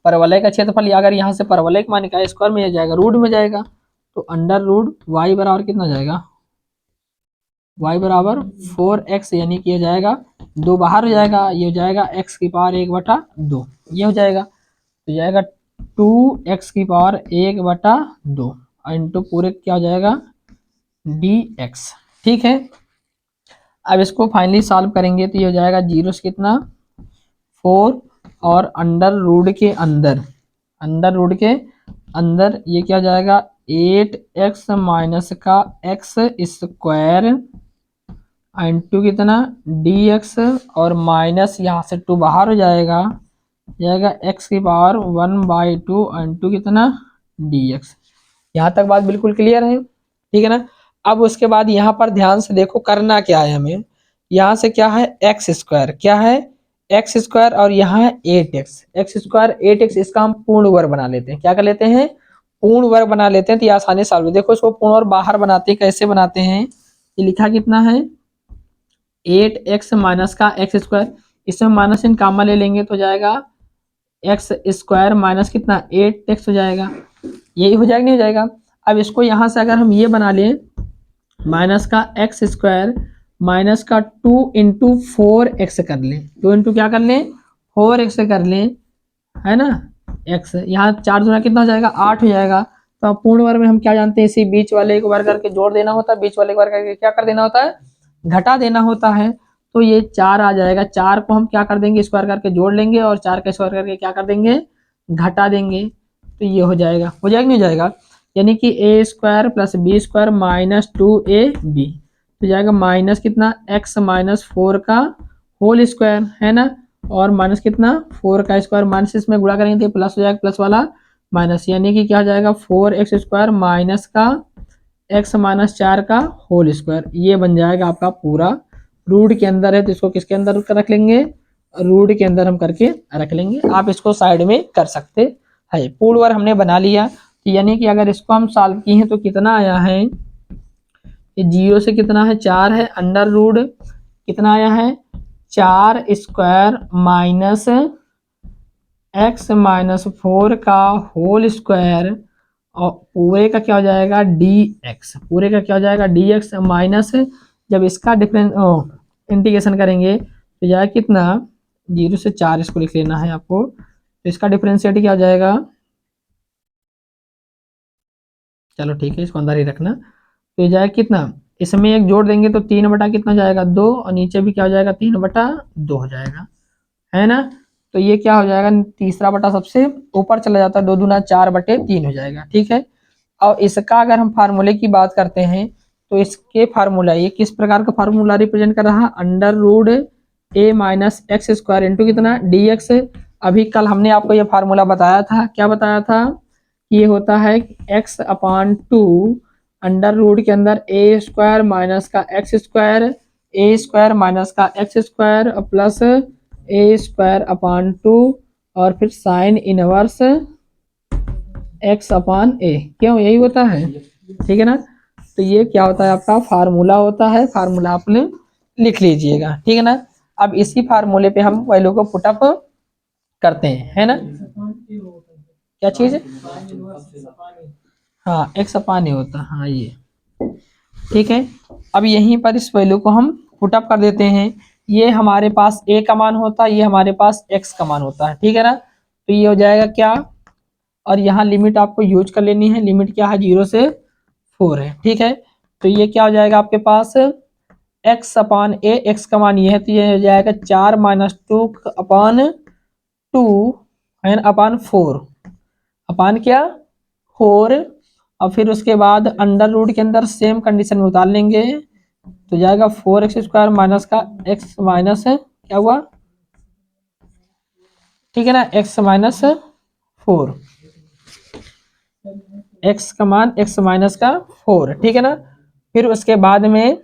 परवलय का क्षेत्रफल, अगर यहाँ से परवलय का मान निकाले स्क्वायर में जाएगा रूट में जाएगा, तो अंडर रूट y बराबर कितना जाएगा, y बराबर 4x, यानी कि ये जाएगा 2 बाहर हो जाएगा, ये हो जाएगा x की पावर 1/2, ये हो जाएगा, तो जाएगा 2x की पावर 1/2 इंटू पूरे क्या हो जाएगा dx। ठीक है, अब इसको फाइनली सॉल्व करेंगे तो ये हो जाएगा 0 से कितना 4, और अंडर रूट के अंदर ये क्या हो जाएगा 8x माइनस का x स्क्वायर इंटू कितना dx, और माइनस यहाँ से 2 बाहर हो जाएगा x की पावर 1/2 इंटू कितना dx। यहाँ तक बात बिल्कुल क्लियर है, ठीक है ना। अब उसके बाद यहाँ पर ध्यान से देखो करना क्या है हमें, यहाँ से क्या है एक्स स्क्वायर, क्या है एक्स स्क्वायर, और यहाँ है 8x, एक्स स्क्वायर 8x, इसका हम पूर्ण वर्ग बना लेते हैं। क्या कर लेते हैं, पूर्ण वर्ग बना लेते हैं, तो ये आसानी सॉल्व। देखो इसको पूर्ण वर्ग बाहर बनाते हैं, कैसे बनाते हैं, ये लिखा कितना है 8x माइनस का एक्स स्क्वायर, इसमें माइनस इन कामा ले लेंगे तो जाएगा एक्स स्क्वायर माइनस कितना 8x हो जाएगा, यही हो जाएगा नहीं हो जाएगा। अब इसको यहाँ से अगर हम ये बना लें माइनस का एक्स स्क्वायर माइनस का 2 इंटू 4x कर लें, 2 इंटू क्या कर लें 4x कर लें, है ना, x यहाँ 4 दूना कितना हो जाएगा 8 हो जाएगा। तो अब पूर्ण वर्ग में हम क्या जानते हैं, इसी बीच वाले को वर्ग करके जोड़ देना होता है, बीच वाले को वर्ग करके क्या कर देना होता है, घटा देना होता है। तो ये 4 आ जाएगा, 4 को हम क्या कर देंगे स्क्वायर करके जोड़ लेंगे, और 4 का स्क्वायर करके क्या कर देंगे घटा देंगे, तो ये हो जाएगा नहीं हो जाएगा, यानी कि a square plus B square minus 2ab, तो जाएगा माइनस कितना x माइनस 4 का होल स्क्वायर, है ना, और माइनस कितना 4 का स्क्वायर, माइनस इसमें गुणा करेंगे तो प्लस हो जाएगा, प्लस वाला माइनस, यानी कि क्या हो जाएगा 4x स्क्वायर माइनस का x माइनस 4 का होल स्क्वायर, ये बन जाएगा आपका पूरा। रूट के अंदर है तो इसको किसके अंदर रख लेंगे, रूट के अंदर हम करके रख लेंगे। आप इसको साइड में कर सकते हैं। पूर्ण वर्ग हमने बना लिया, यानी कि अगर इसको हम सॉल्व किए हैं तो कितना आया है, ये 0 से कितना है 4 है, अंडर रूट कितना आया है 4 स्क्वायर माइनस x माइनस 4 का होल स्क्वायर, और पूरे का क्या हो जाएगा dx, पूरे का क्या हो जाएगा dx माइनस, जब इसका डिफरेंस इंटीग्रेशन करेंगे तो जाएगा कितना 0 से 4, इसको लिख लेना है आपको, तो इसका डिफरेंशिएट क्या हो जाएगा, चलो ठीक है इसको अंदर ही रखना, तो ये जाएगा कितना, इसमें एक जोड़ देंगे तो 3 बटा कितना जाएगा 2, और नीचे भी क्या हो जाएगा 3 बटा 2 हो जाएगा, है ना। तो ये क्या हो जाएगा, तीसरा बटा सबसे ऊपर चला जाता है, 2 दूना 4 बटे 3 हो जाएगा, ठीक है। और इसका अगर हम फार्मूले की बात करते हैं तो इसके फार्मूला, ये किस प्रकार का फार्मूला रिप्रेजेंट कर रहा है, under root a minus X square into कितना dx। अभी कल हमने आपको ये फार्मूला बताया था, क्या बताया था, ये होता है x अपान 2 अंडर रूट के अंदर a स्क्वायर माइनस का x square, a square minus का x square plus a square upon 2 और फिर sine inverse x upon a, क्यों यही होता है, ठीक है ना। तो ये क्या होता है आपका फार्मूला होता है, फार्मूला आपने लिख लीजिएगा, ठीक है ना। अब इसी फार्मूले पे हम वैल्यू को पुटअप करते हैं, है ना। क्या चीज है, हाँ x अपान a होता है, हाँ ये ठीक है। अब यहीं पर इस वैल्यू को हम पुटअप कर देते हैं, ये हमारे पास a का मान होता है, ये हमारे पास x का मान होता है, ठीक है ना। तो ये हो जाएगा क्या, और यहाँ लिमिट आपको यूज कर लेनी है, लिमिट क्या है 0 से 4 है, ठीक है। तो ये क्या हो जाएगा आपके पास x अपान a, x का मान ये है, तो ये हो जाएगा 4 माइनस 2 अपान 2 है ना, अपान 4, अपान क्या 4, और फिर उसके बाद अंडर रूट के अंदर सेम कंडीशन में उतार लेंगे, तो जाएगा 4x स्क्वायर माइनस का x माइनस क्या हुआ, ठीक है ना, x माइनस 4, x का मान x माइनस का 4, ठीक है ना। फिर उसके बाद में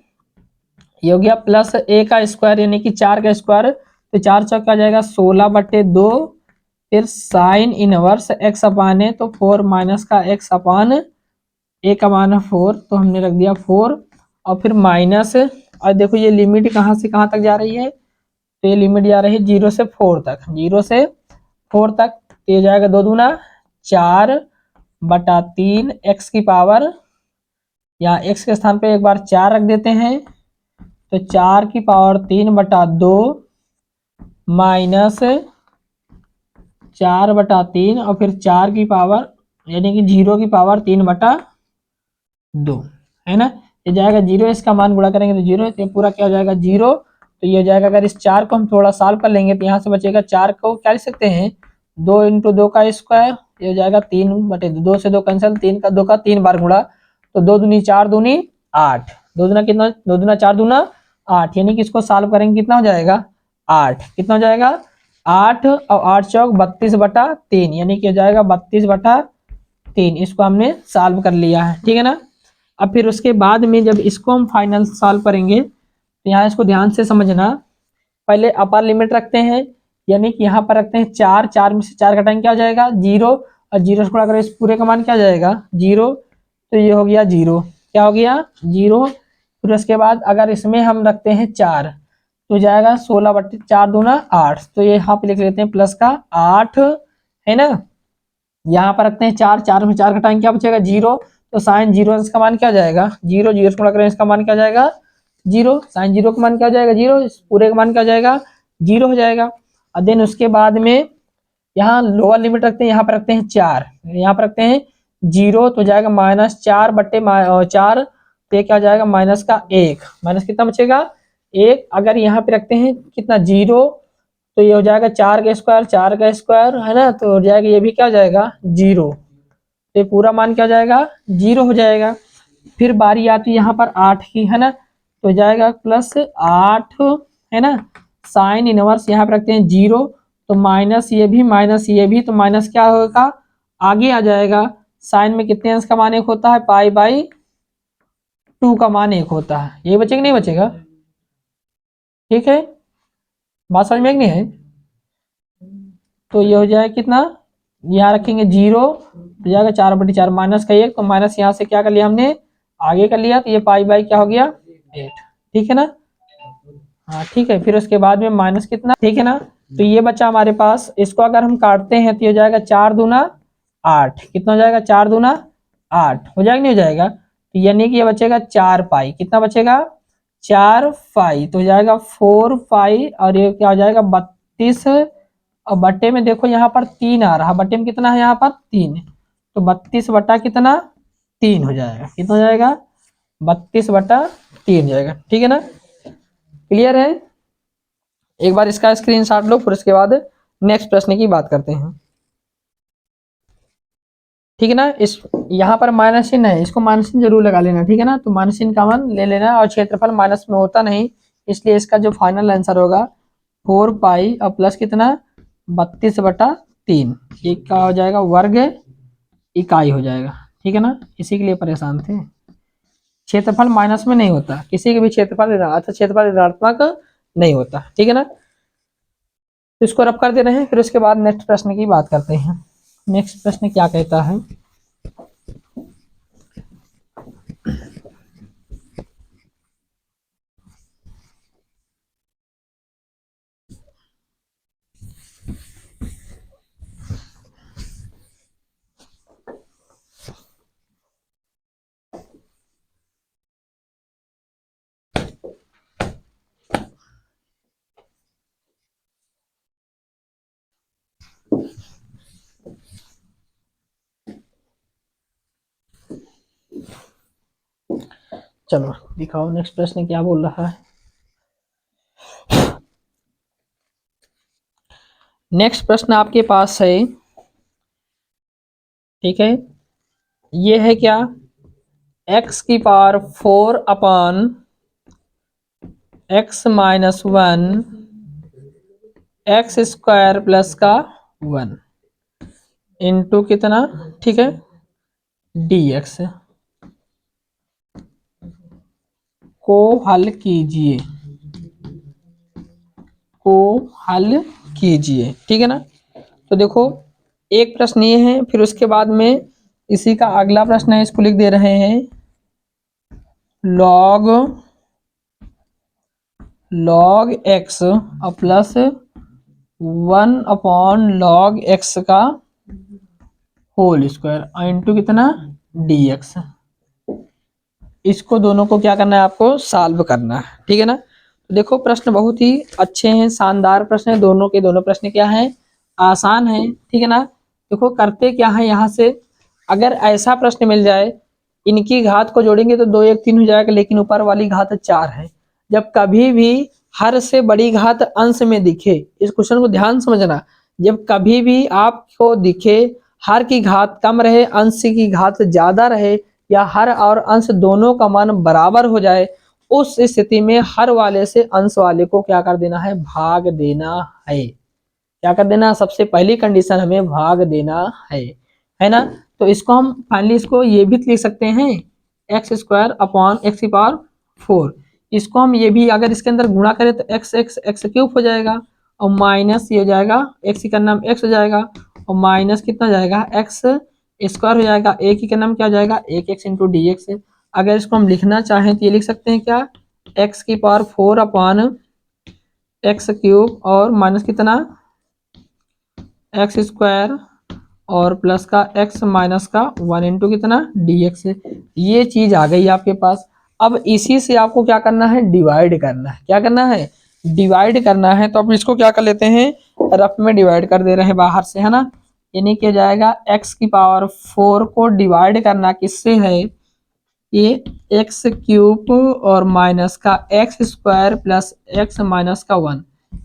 ये हो गया प्लस a का स्क्वायर यानी कि 4 का स्क्वायर, तो 4 चौक का जाएगा 16 बटे 2, फिर साइन इनवर्स x अपान है, तो 4 माइनस का x अपान a का मान है 4, तो हमने रख दिया 4, और फिर माइनस, और देखो ये लिमिट कहाँ से कहाँ तक जा रही है, तो ये लिमिट जा रही है 0 से 4 तक, 0 से 4 तक, तो ये जाएगा 2 दूना 4 बटा 3 x की पावर, यहाँ x के स्थान पे एक बार 4 रख देते हैं, तो 4 की पावर 3 बटा 2 माइनस 4 बटा 3, और फिर 4 की पावर यानी कि 0 की पावर 3 बटा 2, है ना। ये जाएगा 0, इसका मान गुणा करेंगे तो 0, ये पूरा क्या हो जाएगा 0, तो ये हो जाएगा, अगर इस 4 को हम थोड़ा सॉल्व कर लेंगे तो यहाँ से बचेगा 4 को क्या लिख सकते हैं 2 इंटू 2 का स्क्वायर, ये हो जाएगा 3 बटे 2 से 2 कैंसिल, 3 का 2 का 3 बार गुणा, तो 2 दूनी 4 दूनी 8, 2 दूना कितना 2 दूना 4 दूना 8, यानी कि इसको सॉल्व करेंगे कितना हो जाएगा 8, कितना हो जाएगा 8, और 8 चौक 32 बटा 3, यानी कि हो जाएगा 32 बटा 3, इसको हमने सॉल्व कर लिया है, ठीक है ना। अब फिर उसके बाद में जब इसको हम फाइनल सॉल्व करेंगे तो यहाँ इसको ध्यान से समझना, पहले अपर लिमिट रखते हैं, यानी कि यहाँ पर रखते हैं 4, 4 में से 4 घटाएंगे क्या हो जाएगा 0, और 0 से गुणा करें इस पूरे का मान क्या हो जाएगा 0, तो ये हो गया 0, क्या हो गया 0। फिर उसके बाद अगर इसमें हम रखते हैं 4, तो जाएगा 16 बटे 4 दूना 8, तो ये यहाँ पे लिख लेते हैं प्लस का 8, है ना। यहाँ पर रखते हैं 4, 4 में 4 घटाएंगे क्या बचेगा 0, तो साइन 0 इसका मान क्या हो जाएगा 0, 0 से गुणा करें इसका मान क्या हो जाएगा 0, साइन 0 का मान क्या हो जाएगा 0, इस पूरे का मान क्या हो जाएगा 0 हो जाएगा। और देन उसके बाद में यहाँ लोअर लिमिट रखते हैं, यहाँ पर रखते हैं 4, यहाँ पर रखते हैं 0, तो जाएगा -4 बटे 4, तो ये क्या हो जाएगा माइनस का 1, माइनस कितना बचेगा 1, अगर यहाँ पे रखते हैं कितना 0, तो ये हो जाएगा 4 का स्क्वायर, 4 का स्क्वायर, है ना, तो हो जाएगा ये भी क्या हो जाएगा 0, तो ये पूरा मान क्या हो जाएगा 0 हो जाएगा। फिर बारी आती है यहाँ पर 8 की, है ना, तो जाएगा प्लस 8, है ना, साइन इनवर्स यहाँ पे रखते हैं 0, तो माइनस ये भी, तो माइनस क्या होगा आगे आ जाएगा, साइन में कितने अंश का मान 1 होता है पाई बाई 2 का मान 1 होता है, ये बचेगा नहीं बचेगा, ठीक है, बात समझ में नहीं है। तो ये हो जाएगा कितना यहाँ रखेंगे 0 तो जाएगा 4/4 माइनस का 1, तो माइनस यहाँ से क्या कर लिया हमने आगे कर लिया, तो ये पाई बाई क्या हो गया 8। ठीक है ना, हाँ ठीक है। फिर उसके बाद में माइनस कितना, ठीक है ना, तो ये बच्चा हमारे पास, इसको अगर हम काटते हैं तो ये हो जाएगा 4 दूना 8, कितना हो जाएगा 4 दूना 8 हो जाएगा, नहीं हो जाएगा, तो यानी कि ये बचेगा 4 पाई, कितना बचेगा 4 पाई, तो हो जाएगा 4 पाई, और ये क्या हो जाएगा 32, और बट्टे में देखो यहाँ पर 3 आ रहा, बट्टे में कितना है यहाँ पर 3, तो 32 बटा कितना 3 हो जाएगा, कितना हो जाएगा 32/3 जाएगा। ठीक है ना, क्लियर है। एक बार इसका स्क्रीनशॉट लो, फिर उसके बाद नेक्स्ट प्रश्न की बात करते हैं। ठीक है ना, इस यहाँ पर माइनस चिन्ह है, इसको माइनस चिन्ह जरूर लगा लेना। ठीक है ना, तो माइनस चिन्ह कॉमन ले लेना, और क्षेत्रफल माइनस में होता नहीं, इसलिए इसका जो फाइनल आंसर होगा 4 पाई और प्लस कितना 32/3, ये क्या हो जाएगा वर्ग इकाई हो जाएगा। ठीक है ना, इसी के लिए परेशान थे। क्षेत्रफल माइनस में नहीं होता, किसी के भी क्षेत्रफल क्षेत्रफल ऋणात्मक नहीं होता। ठीक है ना, तो इसको रब कर दे रहे हैं, फिर उसके बाद नेक्स्ट प्रश्न की बात करते हैं। नेक्स्ट प्रश्न क्या कहता है, चलो दिखाओ नेक्स्ट प्रश्न क्या बोल रहा है। नेक्स्ट प्रश्न आपके पास है, ठीक है, ये है क्या x⁴/x-1 x² प्लस का 1 इंटू कितना, ठीक है dx को हल कीजिए, को हल कीजिए। ठीक है ना, तो देखो एक प्रश्न ये है, फिर उसके बाद में इसी का अगला प्रश्न है, इसको लिख दे रहे हैं log x और प्लस 1/log x का होल स्क्वायर इंटू कितना dx। इसको दोनों को क्या करना है, आपको सॉल्व करना है। ठीक है ना, तो देखो प्रश्न बहुत ही अच्छे हैं, शानदार प्रश्न है, दोनों के दोनों प्रश्न क्या है आसान है। ठीक है ना, देखो करते क्या है, यहाँ से अगर ऐसा प्रश्न मिल जाए, इनकी घात को जोड़ेंगे तो 2 1 3 हो जाएगा, लेकिन ऊपर वाली घात 4 है। जब कभी भी हर से बड़ी घात अंश में दिखे, इस क्वेश्चन को ध्यान समझना, जब कभी भी आपको दिखे हर की घात कम रहे अंश की घात ज्यादा रहे, या हर और अंश दोनों का मान बराबर हो जाए, उस स्थिति में हर वाले से अंश वाले को क्या कर देना है, भाग देना है। क्या कर देना, सबसे पहली कंडीशन हमें भाग देना है ना। तो इसको हम फाइनली इसको ये भी लिख सकते हैं x²/x⁴। इसको हम ये भी अगर इसके अंदर गुणा करें तो x³ हो जाएगा, और माइनस ये हो जाएगा x का नाम x हो जाएगा, और माइनस कितना हो जाएगा x² हो जाएगा, एक ही का नाम क्या हो जाएगा 1x इंटू dx। अगर इसको हम लिखना चाहें तो ये लिख सकते हैं क्या x⁴/x³ और माइनस कितना x² और प्लस का x माइनस का 1 इंटू कितना dx। ये चीज आ गई आपके पास। अब इसी से आपको क्या करना है, डिवाइड करना है। क्या करना है, डिवाइड करना है। तो अब इसको क्या कर लेते हैं, रफ में डिवाइड कर दे रहे हैं बाहर से, है ना। यानी क्या जाएगा x⁴ को डिवाइड करना किससे है, ये x³ और माइनस का x² प्लस x माइनस का 1।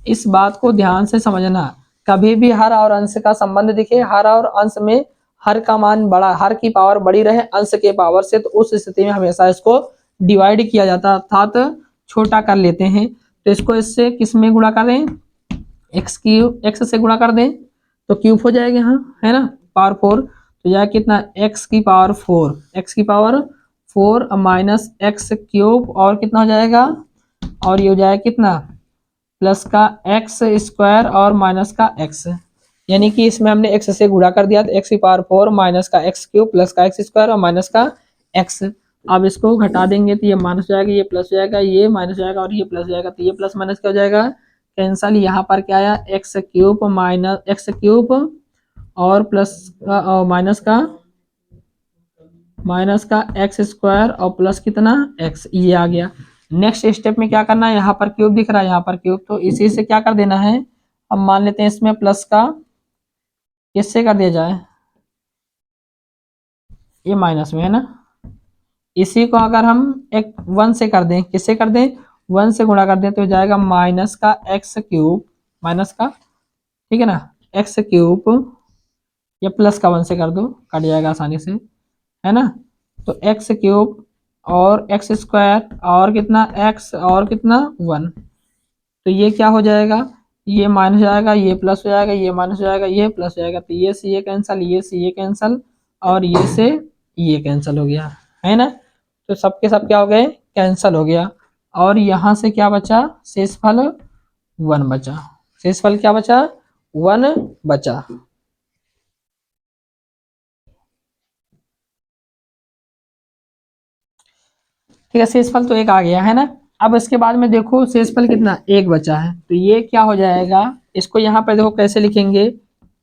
इस बात को ध्यान से समझना, कभी भी हर और अंश का संबंध दिखे, हर और अंश में हर का मान बड़ा, हर की पावर बड़ी रहे अंश के पावर से, तो उस स्थिति में हमेशा इसको डिवाइड किया जाता है, अर्थात छोटा कर लेते हैं। तो इसको इससे किस में गुणा कर दें, x से गुणा कर दें तो क्यूब हो जाएगा यहाँ, है ना, पावर 4। तो यह कितना x⁴ माइनस x³ और कितना हो जाएगा, और ये हो जाएगा कितना प्लस का x² और माइनस का x। यानी कि इसमें हमने x से गुणा कर दिया, तो x की पावर 4 माइनस का x क्यूब प्लस का x स्क्वायर और माइनस का x। अब इसको घटा देंगे तो ये माइनस हो जाएगा, ये प्लस हो जाएगा, ये माइनस हो जाएगा और ये प्लस हो जाएगा, तो ये प्लस माइनस क्या हो जाएगा, कैंसल। यहाँ पर क्या आया, x cube minus x cube और प्लस माइनस का x स्क्वायर और प्लस कितना x, ये आ गया। नेक्स्ट स्टेप में क्या करना है, यहाँ पर क्यूब दिख रहा है, यहाँ पर क्यूब, तो इसी से क्या कर देना है, अब मान लेते हैं इसमें प्लस का किससे कर दिया जाए, ये माइनस में है ना, इसी को अगर हम एक 1 से कर दें, किससे कर दें, 1 से गुणा कर दें, तो हो जाएगा माइनस का एक्स क्यूब, माइनस का, ठीक है ना, एक्स क्यूब, या प्लस का 1 से कर दो, कट जाएगा आसानी से, है ना। तो एक्स क्यूब और एक्स स्क्वायर और कितना एक्स और कितना 1, तो ये क्या हो जाएगा, ये माइनस हो जाएगा, ये प्लस हो जाएगा, ये माइनस हो जाएगा, ये प्लस हो जाएगा, तो ये से ये कैंसिल, ये से ये कैंसिल और ये से ये कैंसिल हो गया, है ना। तो सबके सब क्या हो गए, कैंसिल हो गया। और यहाँ से क्या बचा, शेषफल 1 बचा, शेषफल क्या बचा, 1 बचा। ठीक है, शेषफल तो 1 आ गया, है ना। अब इसके बाद में देखो शेषफल कितना, 1 बचा है, तो ये क्या हो जाएगा, इसको यहाँ पे देखो कैसे लिखेंगे,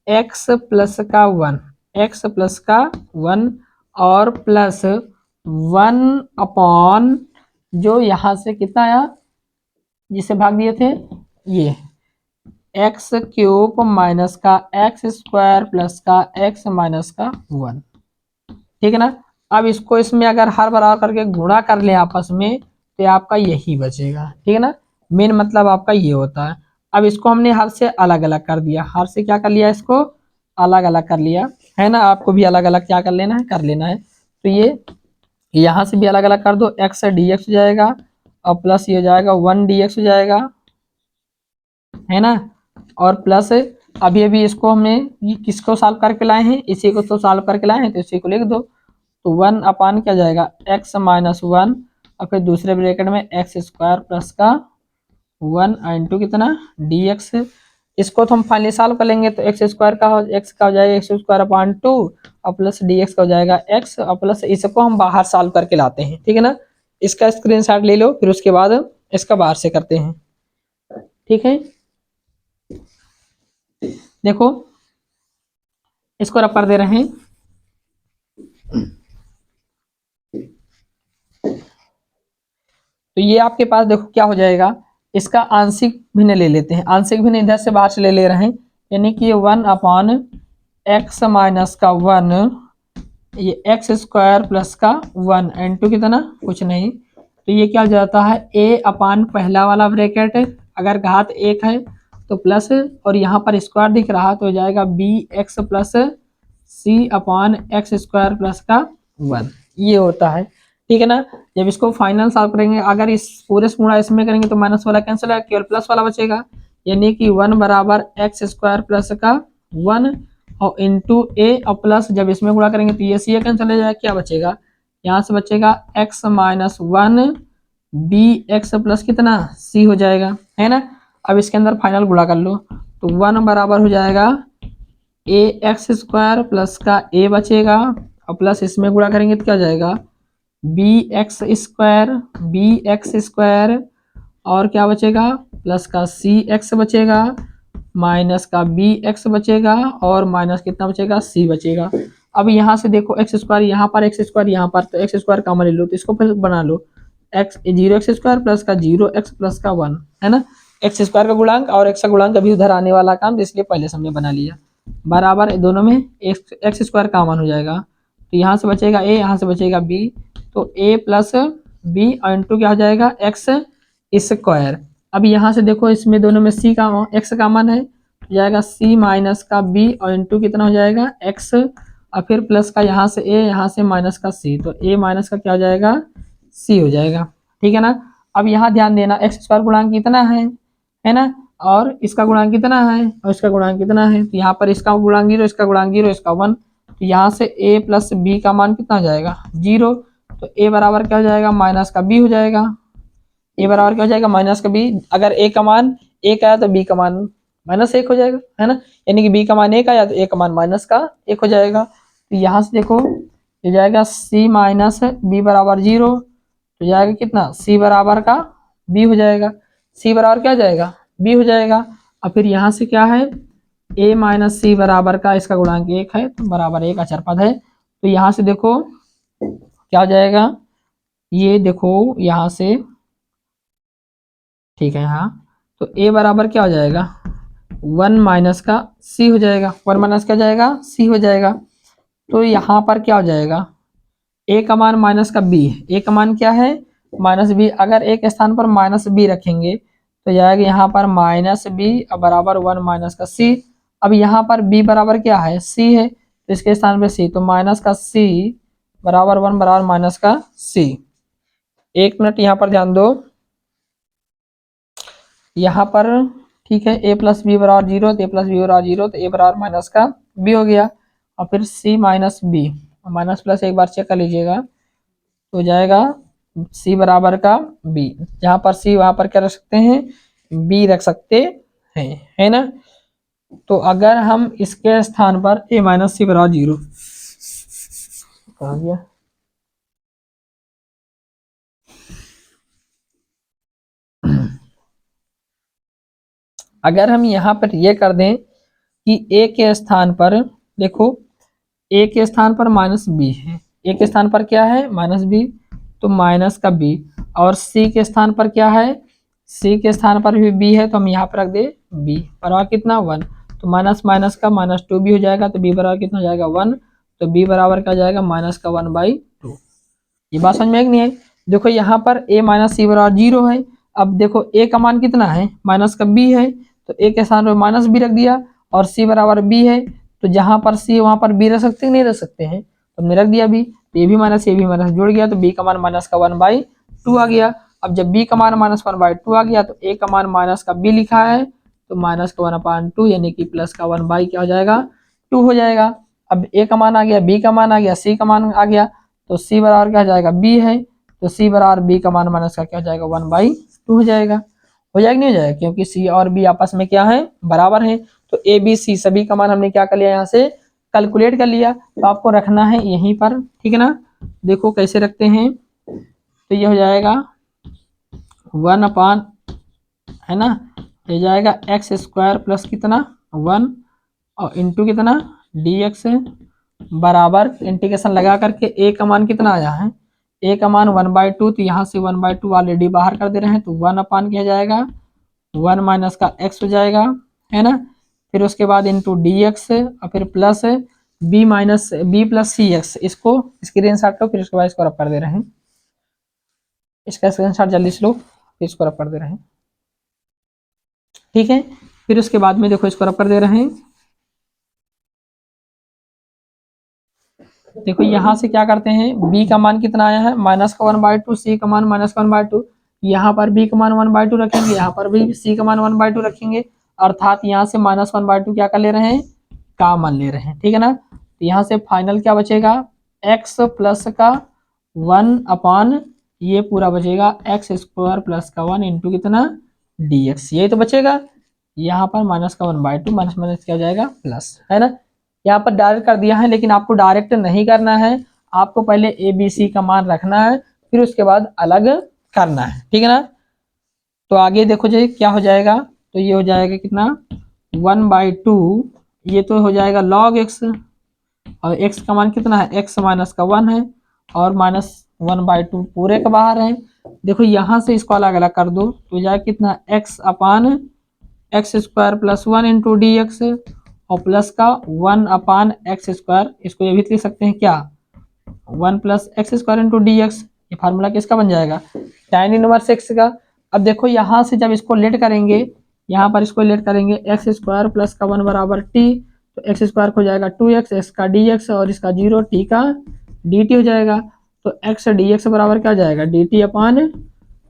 x प्लस का 1, x प्लस का 1 और प्लस 1 अपॉन जो यहाँ से कितना आया, जिसे भाग दिए थे, ये एक्स क्यूब माइनस का एक्स स्क्वायर प्लस का एक्स माइनस का 1, ठीक है ना। अब इसको इसमें अगर हर बराबर करके गुणा कर ले आपस में, तो आपका यही बचेगा, ठीक है ना। मेन मतलब आपका ये होता है। अब इसको हमने हर से अलग अलग कर दिया, हर से क्या कर लिया, इसको अलग अलग कर लिया, है ना। आपको भी अलग अलग क्या कर लेना है, कर लेना है। तो ये यहाँ से भी अलग अलग कर दो, एक्स डी एक्स हो जाएगा और प्लस ये हो जाएगा 1 डी एक्स हो जाएगा, है ना। और प्लस अभी अभी इसको हमने किसको सॉल्व करके लाए हैं, इसी को तो सॉल्व करके लाए हैं, तो इसी को लिख दो। तो 1 अपान क्या जाएगा, x माइनस 1 और फिर दूसरे ब्रैकेट में एक्स स्क्वायर प्लस का 1 इंटू कितना dx। इसको तो हम फाइनली सॉल्व कर लेंगे, तो एक्स स्क्वायर का एक्स का हो जाएगा एक्स स्क्वायर अपान 2 और प्लस dx का हो जाएगा x और प्लस इसको हम बाहर सॉल्व करके लाते हैं, ठीक है ना। इसका स्क्रीनशॉट ले लो, फिर उसके बाद इसका बाहर से करते हैं, ठीक है। देखो इसको रब कर दे रहे हैं, तो ये आपके पास देखो क्या हो जाएगा, इसका आंशिक भिन्न ले लेते हैं, आंशिक भिन्न इधर से बाहर से ले रहे हैं, यानी कि ये 1 अपॉन एक्स माइनस का 1, ये एक्स स्क्वायर प्लस का 1 इंटू कितना, कुछ नहीं, तो ये क्या हो जाता है, a अपान पहला वाला ब्रैकेट, अगर घात 1 है तो प्लस, और यहाँ पर स्क्वायर दिख रहा तो हो जाएगा बी एक्स प्लस सी अपान एक्स स्क्वायर प्लस का 1, ये होता है, ठीक है ना। जब इसको फाइनल सॉल्व करेंगे, अगर इस पूरे से गुणा इसमें करेंगे तो माइनस वाला कैंसिल है, केवल प्लस वाला बचेगा, यानी कि 1 बराबर एक्स स्क्वायर प्लस का 1 और इंटू ए और प्लस जब इसमें गुणा करेंगे तो ये सी कैंसिल हो जाएगा, क्या बचेगा, यहाँ से बचेगा x minus 1 B X plus कितना सी हो जाएगा, है ना। अब इसके अंदर फाइनल गुणा कर लो, तो 1 बराबर हो जाएगा ए एक्स स्क्वायर प्लस का ए बचेगा और प्लस इसमें गुणा करेंगे तो क्या हो जाएगा, बी एक्स स्क्वायर और क्या बचेगा, प्लस का सी एक्स बचेगा माइनस का बी एक्स बचेगा और माइनस कितना बचेगा, सी बचेगा। अब यहाँ से देखो एक्स स्क्वायर यहाँ पर, एक्स स्क्वायर यहाँ पर, तो एक्स स्क्वायर कॉमन ले लो, तो इसको फिर बना लो, एक्स 0 एक्स स्क्वायर प्लस का 0 एक्स प्लस का 1, है ना। एक्स स्क्वायर का गुणांक और एक्स का गुणांक अभी उधर आने वाला काम, इसलिए पहले से हमने बना लिया, बराबर दोनों में एक्स स्क्वायर कॉमन हो जाएगा, तो यहाँ से बचेगा ए, यहाँ से बचेगा बी, तो ए प्लस बी इंटू क्या हो जाएगा, एक्स स्क्वायर। अब यहाँ से देखो इसमें दोनों में सी का एक्स कॉमन है, तो जाएगा सी माइनस का बी और इंटू कितना हो जाएगा एक्स और फिर प्लस का यहाँ से ए, यहाँ से माइनस का सी, तो ए माइनस का क्या हो जाएगा, सी हो जाएगा, ठीक है ना। अब यहाँ ध्यान देना, एक्स स्क्वायर गुणांक कितना है ना, और इसका गुणांक कितना है और इसका गुणांक कितना है, तो यहाँ पर इसका गुणांक 0, इसका गुणांक 0, इसका 1, तो यहाँ से a प्लस बी का मान कितना हो जाएगा 0, तो a बराबर क्या हो जाएगा, माइनस का b हो जाएगा, a बराबर क्या हो जाएगा, माइनस का b, अगर a का मान 1 आया तो b का मान -1 हो जाएगा, है ना। यानी कि b का मान 1 आया तो a का मान -1 हो जाएगा। तो यहाँ से देखो ये जाएगा c माइनस b बराबर 0, तो जाएगा कितना c बराबर का b हो जाएगा। c बराबर क्या जाएगा b हो जाएगा। और फिर यहाँ से क्या है a माइनस सी बराबर का इसका गुणांक 1 है तो बराबर 1 अचर पद है। तो यहाँ से देखो क्या हो जाएगा, ये देखो यहाँ से ठीक है। हाँ तो a बराबर क्या हो जाएगा 1 माइनस का c हो जाएगा, 1 माइनस क्या जाएगा c हो जाएगा। तो यहाँ पर क्या हो जाएगा a का मान माइनस का b, a का मान क्या है -b। अगर एक स्थान पर -b रखेंगे तो जाएगा यहाँ पर -b बराबर 1 माइनस का c। अब यहाँ पर b बराबर क्या है c है तो इसके स्थान पे c, तो माइनस का c बराबर 1 बराबर माइनस का c। एक मिनट यहाँ पर ध्यान दो, यहाँ पर ठीक है a प्लस बी बराबर 0, तो a प्लस बी बराबर 0, तो a बराबर माइनस का b हो गया। और फिर c minus B, minus plus एक बार चेक कर लीजिएगा तो जाएगा c बराबर का b, जहाँ पर c वहाँ पर क्या रख सकते हैं b रख सकते हैं, है ना। तो अगर हम इसके स्थान पर a माइनस सी बराबर 0 कहा गया, अगर हम यहाँ पर ये कर दें कि a के स्थान पर देखो a के स्थान पर -b है, a के स्थान पर क्या है -b, तो माइनस का b। और c के स्थान पर क्या है c के स्थान पर भी b है तो हम यहाँ पर रख दे b बराबर कितना 1, तो माइनस माइनस का -2b हो जाएगा, तो b बराबर कितना हो जाएगा 1, तो b बराबर क्या जाएगा -1/2। ये बात समझ में आई कि नहीं है। देखो यहाँ पर a माइनस सी बराबर 0 है। अब देखो a का मान कितना है माइनस का b है, तो a के स्थान पर माइनस b रख दिया और c बराबर b है, तो जहां पर c वहां पर b रख सकते हैं नहीं रख सकते हैं, तो हमने रख दिया b, तो ये भी माइनस जुड़ गया, तो b का मान -1/2 आ गया। अब जब b का मान -1/2 आ गया तो a का मान माइनस का b लिखा है, तो -1/2 यानी कि प्लस का 1 क्या हो जाएगा 2 हो जाएगा। अब a का मान आ गया, b का मान आ गया, c का मान आ गया, तो c बराबर क्या हो जाएगा b है, तो c बराबर b का मान माइनस का क्या हो जाएगा 1/2 हो जाएगा। हो जाएगा नहीं हो जाएगा, क्योंकि c और b आपस में क्या है बराबर है। तो a b c सभी का मान हमने क्या कर लिया यहाँ से कैलकुलेट कर लिया, तो आपको रखना है यहीं पर, ठीक है ना। देखो कैसे रखते हैं, तो ये हो जाएगा 1 है ना, ये जाएगा x² प्लस कितना 1 और इंटू कितना dx बराबर इंटीग्रेशन लगा करके a का मान कितना आया है a का मान 1/2, तो यहाँ से 1/2 ऑलरेडी बाहर कर दे रहे हैं, तो 1 क्या जाएगा 1 माइनस का x हो जाएगा, है ना। फिर उसके बाद इंटू dx और फिर प्लस b प्लस सी एक्स, इसको स्क्रीन शॉट लो, फिर उसके बाद इसको रब कर दे रहे हैं, इसका स्क्रीन शॉट जल्दी से लो, फिर इसको रब कर दे रहे हैं, ठीक है। फिर उसके बाद में देखो इसको रब कर दे रहे हैं। देखो यहाँ से क्या करते हैं b का मान कितना आया है -1/2, c का मान -1/2, यहाँ पर b का मान 1/2 रखेंगे, यहाँ पर भी c का मान 1/2 रखेंगे, अर्थात यहाँ से -1/2 क्या कर ले रहे हैं कॉमन ले रहे हैं, ठीक है ना। तो यहाँ से फाइनल क्या बचेगा x प्लस का 1 ये पूरा बचेगा x² प्लस का 1 इंटू कितना dx, ये तो बचेगा। यहाँ पर माइनस का 1/2 माइनस माइनस क्या हो जाएगा प्लस, है ना। यहाँ पर डायरेक्ट कर दिया है, लेकिन आपको डायरेक्ट नहीं करना है, आपको पहले ए बी सी का मान रखना है, फिर उसके बाद अलग करना है, ठीक है ना। तो आगे देखो जी क्या हो जाएगा, तो ये हो जाएगा कितना 1/2, ये तो हो जाएगा log x, और x का मान कितना है x माइनस का 1 है, और -1/2 पूरे के बाहर है। देखो यहाँ से इसको अलग अलग कर दो, तो जाएगा कितना x/x² प्लस 1 इंटू dx और प्लस का 1/x², इसको ये भी लिख सकते हैं क्या 1 प्लस x² इंटू dx, ये फार्मूला किसका बन जाएगा tan इनवर्स x का। अब देखो यहाँ से जब इसको लेट करेंगे, यहाँ पर इसको लेट करेंगे x² प्लस का 1 बराबर t, तो x² हो जाएगा 2x, x का dx और इसका 0 t का dt हो जाएगा, तो x dx बराबर क्या हो जाएगा dt/2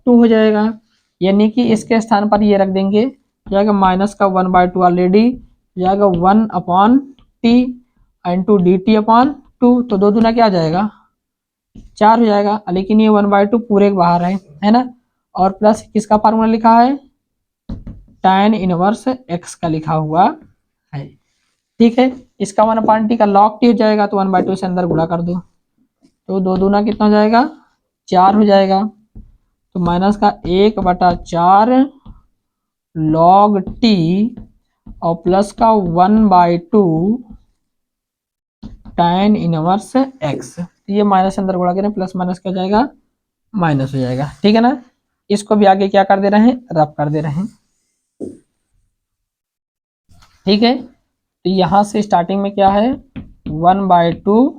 हो जाएगा। यानी कि इसके स्थान पर ये रख देंगे, जाएगा -1/2 ऑलरेडी जाएगा 1/t इंटू dt/2, तो 2 दूना क्या आ जाएगा 4 हो जाएगा, लेकिन ये 1/2 पूरे के बाहर है ना। और प्लस किसका फार्मूला लिखा है tan इनवर्स x का लिखा हुआ है। ठीक है, इसका 1/t का log t हो जाएगा, तो 1/2 से अंदर गुणा कर दो, तो 2 दूना कितना हो जाएगा 4 हो जाएगा, तो माइनस का 1/4 log t और प्लस का 1/2 tan इनवर्स x। ये माइनस अंदर गुणा करें, प्लस माइनस क्या हो जाएगा माइनस हो जाएगा। ठीक है ना, इसको भी आगे क्या कर दे रहे हैं रब कर दे रहे हैं। ठीक है, तो यहां से स्टार्टिंग में क्या है 1/2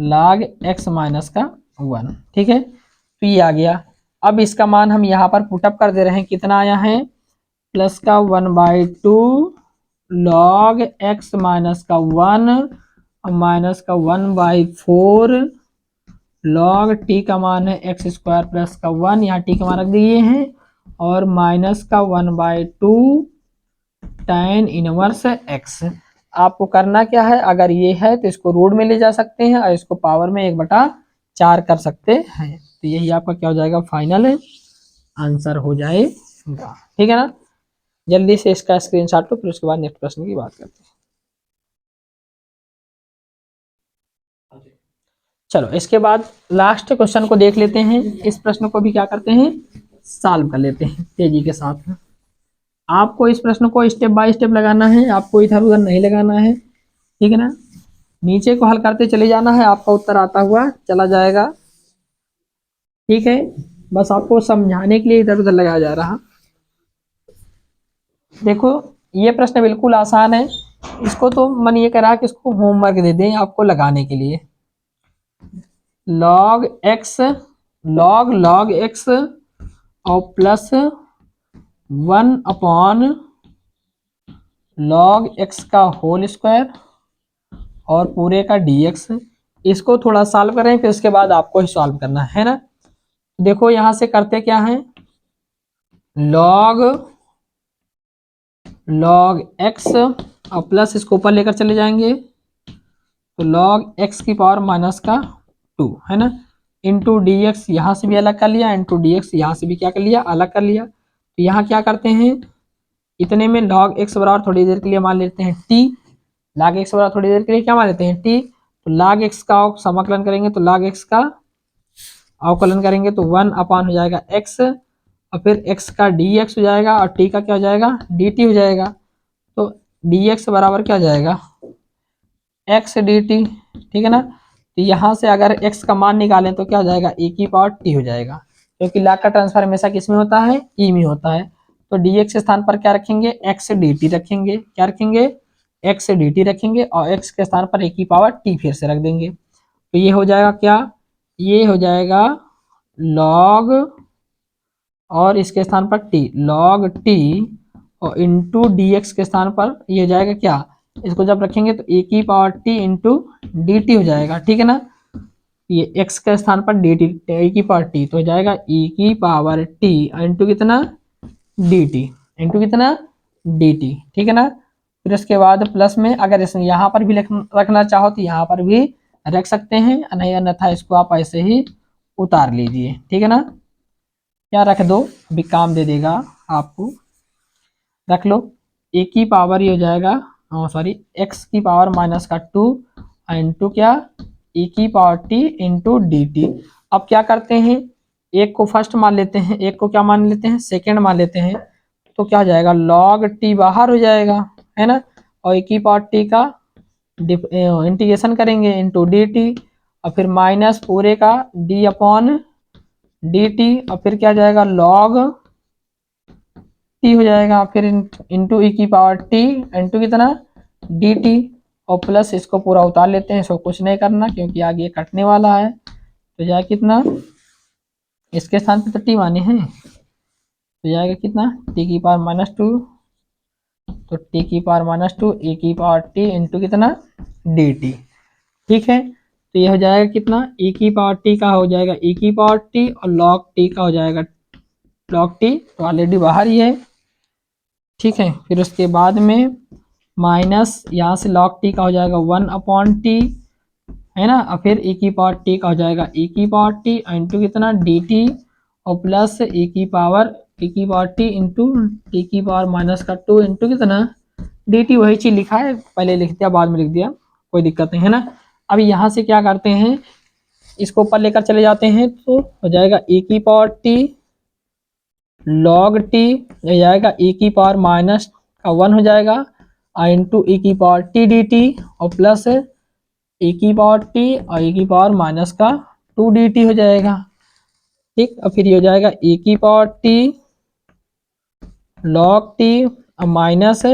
log x माइनस का 1। ठीक है, तो ये आ गया। अब इसका मान हम यहाँ पर पुटअप कर दे रहे हैं, कितना आया है प्लस का 1/2 log x माइनस का 1 और माइनस का 1/4 log t का मान है x स्क्वायर प्लस का 1, यहाँ t का मान रख दिए हैं, और माइनस का 1/2 tan इनवर्स x। आपको करना क्या है, अगर ये है तो इसको रूट में ले जा सकते हैं और इसको पावर में 1/4 कर सकते हैं। तो यही आपका क्या हो जाएगा फाइनल आंसर हो जाएगा। ठीक है ना, जल्दी से इसका स्क्रीनशॉट लो, फिर उसके बाद नेक्स्ट प्रश्न की बात करते हैं। चलो इसके बाद लास्ट क्वेश्चन को देख लेते हैं। इस प्रश्न को भी क्या करते हैं सॉल्व कर लेते हैं तेजी के साथ। आपको इस प्रश्न को स्टेप बाय स्टेप लगाना है, आपको इधर उधर नहीं लगाना है। ठीक है ना, नीचे को हल करते चले जाना है, आपका उत्तर आता हुआ चला जाएगा। ठीक है, बस आपको समझाने के लिए इधर उधर लगाया जा रहा। देखो ये प्रश्न बिल्कुल आसान है, इसको तो मन ये कह रहा है कि इसको होमवर्क दे दें आपको लगाने के लिए। log x log x और प्लस 1/log x का होल स्क्वायर और पूरे का dx। इसको थोड़ा सॉल्व करें, फिर उसके बाद आपको ही सॉल्व करना है ना। देखो यहां से करते क्या है, log x और प्लस इसको ऊपर लेकर चले जाएंगे, तो log x की पावर माइनस का 2 है ना, इंटू डी एक्स यहाँ से भी अलग कर लिया, इंटू डी एक्स यहाँ से भी क्या कर लिया अलग कर लिया। तो यहाँ क्या करते हैं, इतने में log x बराबर थोड़ी देर के लिए मान लेते हैं t, log x बराबर थोड़ी देर के लिए क्या मान लेते हैं t। तो log x का समाकलन करेंगे तो log x का अवकलन करेंगे तो 1/, हो जाएगा x, और फिर x का dx हो जाएगा और t का क्या हो जाएगा dt हो जाएगा। तो dx बराबर क्या हो जाएगा x dt। ठीक है ना, तो यहाँ से अगर x का मान निकालें तो क्या हो जाएगा e की पावर t हो जाएगा, क्योंकि log का ट्रांसफर हमेशा किस में होता है e में होता है। तो dx के स्थान पर क्या रखेंगे x dt रखेंगे, क्या रखेंगे x dt रखेंगे, और x के स्थान पर e की पावर t फिर से रख देंगे। तो ये हो जाएगा क्या, ये हो जाएगा log और इसके स्थान पर t log t और इंटू dx के स्थान पर ये हो जाएगा क्या, इसको जब रखेंगे तो e की पावर t इंटू dt हो जाएगा। ठीक है ना, ये x के स्थान पर dt e की पावर t, तो हो जाएगा e की पावर t इंटू कितना dt, इंटू कितना dt। ठीक है ना, फिर उसके बाद प्लस में अगर इस यहाँ पर भी रखना चाहो तो यहाँ पर भी रख सकते हैं, नहीं अन्यथा इसको आप ऐसे ही उतार लीजिए। ठीक है ना, क्या रख दो भी काम दे देगा आपको, रख लो ए की पावर ये हो जाएगा सॉरी x की पावर माइनस का 2 इंटू क्या e की power t into D T. अब क्या करते हैं, एक को फर्स्ट मान लेते हैं, एक को क्या मान लेते हैं सेकेंड मान लेते हैं, तो क्या हो जाएगा log t बाहर हो जाएगा है ना, और e की पावर t का इंटीग्रेशन करेंगे इंटू डी टी, और फिर माइनस पूरे का d अपॉन डी टी, और फिर क्या जाएगा log t हो जाएगा, फिर इंटू ई की पावर t इंटू कितना डी टी, और प्लस इसको पूरा उतार लेते हैं, इसको कुछ नहीं करना क्योंकि आगे ये कटने वाला है। तो जाएगा कितना, इसके स्थान पे तो t माने हैं, तो जाएगा कितना t की पावर माइनस 2, तो t की पावर माइनस 2 e की पावर t इंटू कितना डी टी। ठीक है, तो ये हो जाएगा कितना e की पावर t का हो जाएगा e की पावर t और log t का हो जाएगा log t, तो ऑलरेडी बाहर ही है। ठीक है, फिर उसके बाद में माइनस यहाँ से log t का हो जाएगा 1/t है ना, और फिर e की पावर t का हो जाएगा e की पावर t इंटू कितना dt, और प्लस e की पावर टी की पावर टी इंटू टी की पावर माइनस का 2 इंटू कितना डी टी। वही चीज लिखा है, पहले लिख दिया बाद में लिख दिया, कोई दिक्कत नहीं है ना। अब यहाँ से क्या करते हैं, इसको ऊपर लेकर चले जाते हैं तो हो जाएगा e की पावर टी log टी, हो जाएगा e की पावर माइनस का 1 हो जाएगा इंटू e की पावर टी डी टी, और प्लस e की पावर टी और e की पावर माइनस का 2 डी टी हो जाएगा। ठीक, और फिर ये हो जाएगा e की पावर टी log टी और माइनस,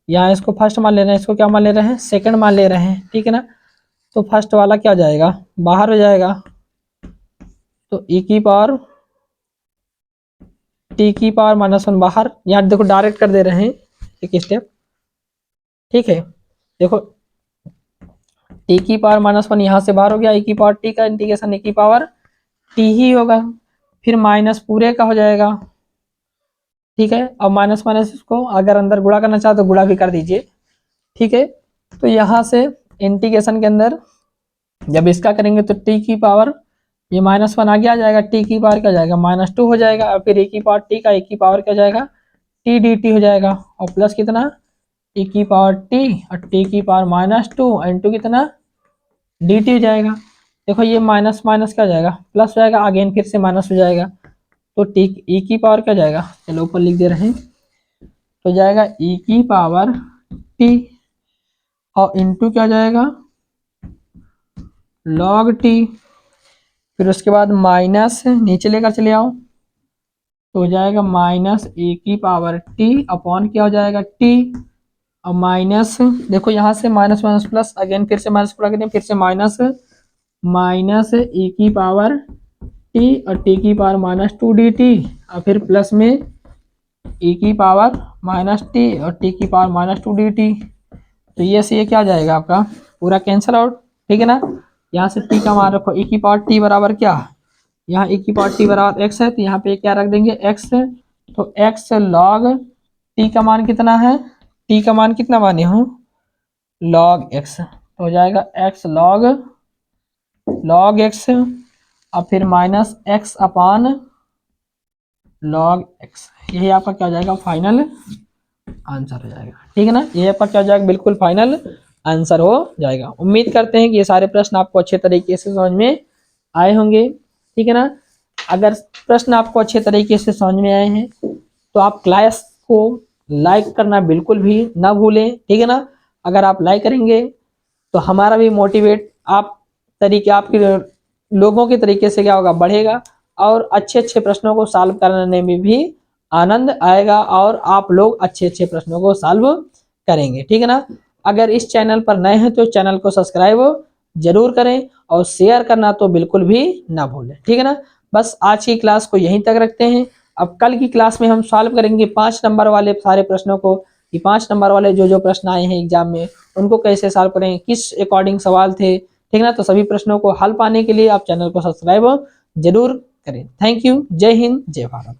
यहाँ इसको फर्स्ट मान ले रहे हैं, इसको क्या मान ले रहे हैं, सेकंड मान ले रहे हैं। ठीक है ना, तो फर्स्ट वाला क्या हो जाएगा, बाहर हो जाएगा। तो e की पावर टी की पावर माइनस 1 बाहर, यहाँ देखो डायरेक्ट कर दे रहे हैं एक स्टेप। ठीक है, देखो टी की पावर माइनस 1 यहाँ से बाहर हो गया, e की पावर टी का इंटीग्रेशन e की पावर टी ही होगा, फिर माइनस पूरे का हो जाएगा। ठीक है, अब माइनस माइनस इसको अगर अंदर गुणा करना चाहो तो गुणा भी कर दीजिए। ठीक है, तो यहाँ से इंटीग्रेशन के अंदर जब इसका करेंगे तो टी की पावर ये माइनस 1 आगे आ जाएगा, टी की पावर क्या जाएगा माइनस 2 हो जाएगा, और फिर e की पावर टी का e की पावर क्या जाएगा टी डी टी हो जाएगा, और प्लस कितना e की पावर टी और टी की पावर माइनस 2 इंटू कितना डी टी हो जाएगा। देखो ये माइनस माइनस क्या जाएगा प्लस हो जाएगा, अगेन फिर से माइनस हो जाएगा, तो टी ई की पावर क्या जाएगा, चलो ऊपर लिख दे रहे हैं, तो जाएगा ई की पावर टी और इंटू क्या जाएगा लॉग टी, फिर उसके बाद माइनस नीचे लेकर चले आओ तो हो जाएगा माइनस ए की पावर टी अपॉन क्या हो जाएगा टी, और माइनस देखो यहाँ से माइनस माइनस प्लस, अगेन फिर से माइनस पूरा करें, फिर से माइनस माइनस ए की पावर टी और टी की पावर माइनस 2 डी टी, और फिर प्लस में e की पावर माइनस टी और टी की पावर माइनस 2 डी टी। तो ये से ये क्या हो जाएगा आपका पूरा कैंसिल आउट। ठीक है ना, यहाँ से t का मान रखो, e की पावर t बराबर क्या, यहाँ e की पावर t बराबर x है, तो यहाँ पे क्या रख देंगे x, तो x log t का मान कितना है, t का मान कितना माने हूँ log x, तो हो जाएगा x log x और फिर माइनस x अपान log x, यही आपका क्या हो जाएगा फाइनल आंसर हो जाएगा। ठीक है ना, ये आपका क्या हो जाएगा बिल्कुल फाइनल आंसर हो जाएगा। उम्मीद करते हैं कि ये सारे प्रश्न आपको अच्छे तरीके से समझ में आए होंगे। ठीक है ना, अगर प्रश्न आपको अच्छे तरीके से समझ में आए हैं तो आप क्लास को लाइक करना बिल्कुल भी ना भूलें। ठीक है ना, अगर आप लाइक करेंगे तो हमारा भी मोटिवेट आपके लोगों के तरीके से क्या होगा बढ़ेगा, और अच्छे अच्छे प्रश्नों को सॉल्व करने में भी आनंद आएगा और आप लोग अच्छे अच्छे प्रश्नों को सॉल्व करेंगे। ठीक है ना, अगर इस चैनल पर नए हैं तो चैनल को सब्सक्राइब जरूर करें और शेयर करना तो बिल्कुल भी ना भूलें। ठीक है ना, बस आज की क्लास को यहीं तक रखते हैं। अब कल की क्लास में हम सॉल्व करेंगे 5 नंबर वाले सारे प्रश्नों को, कि 5 नंबर वाले जो प्रश्न आए हैं एग्जाम में उनको कैसे सॉल्व करें, किस अकॉर्डिंग सवाल थे। ठीक है ना, तो सभी प्रश्नों को हल पाने के लिए आप चैनल को सब्सक्राइब जरूर करें। थैंक यू, जय हिंद, जय भारत।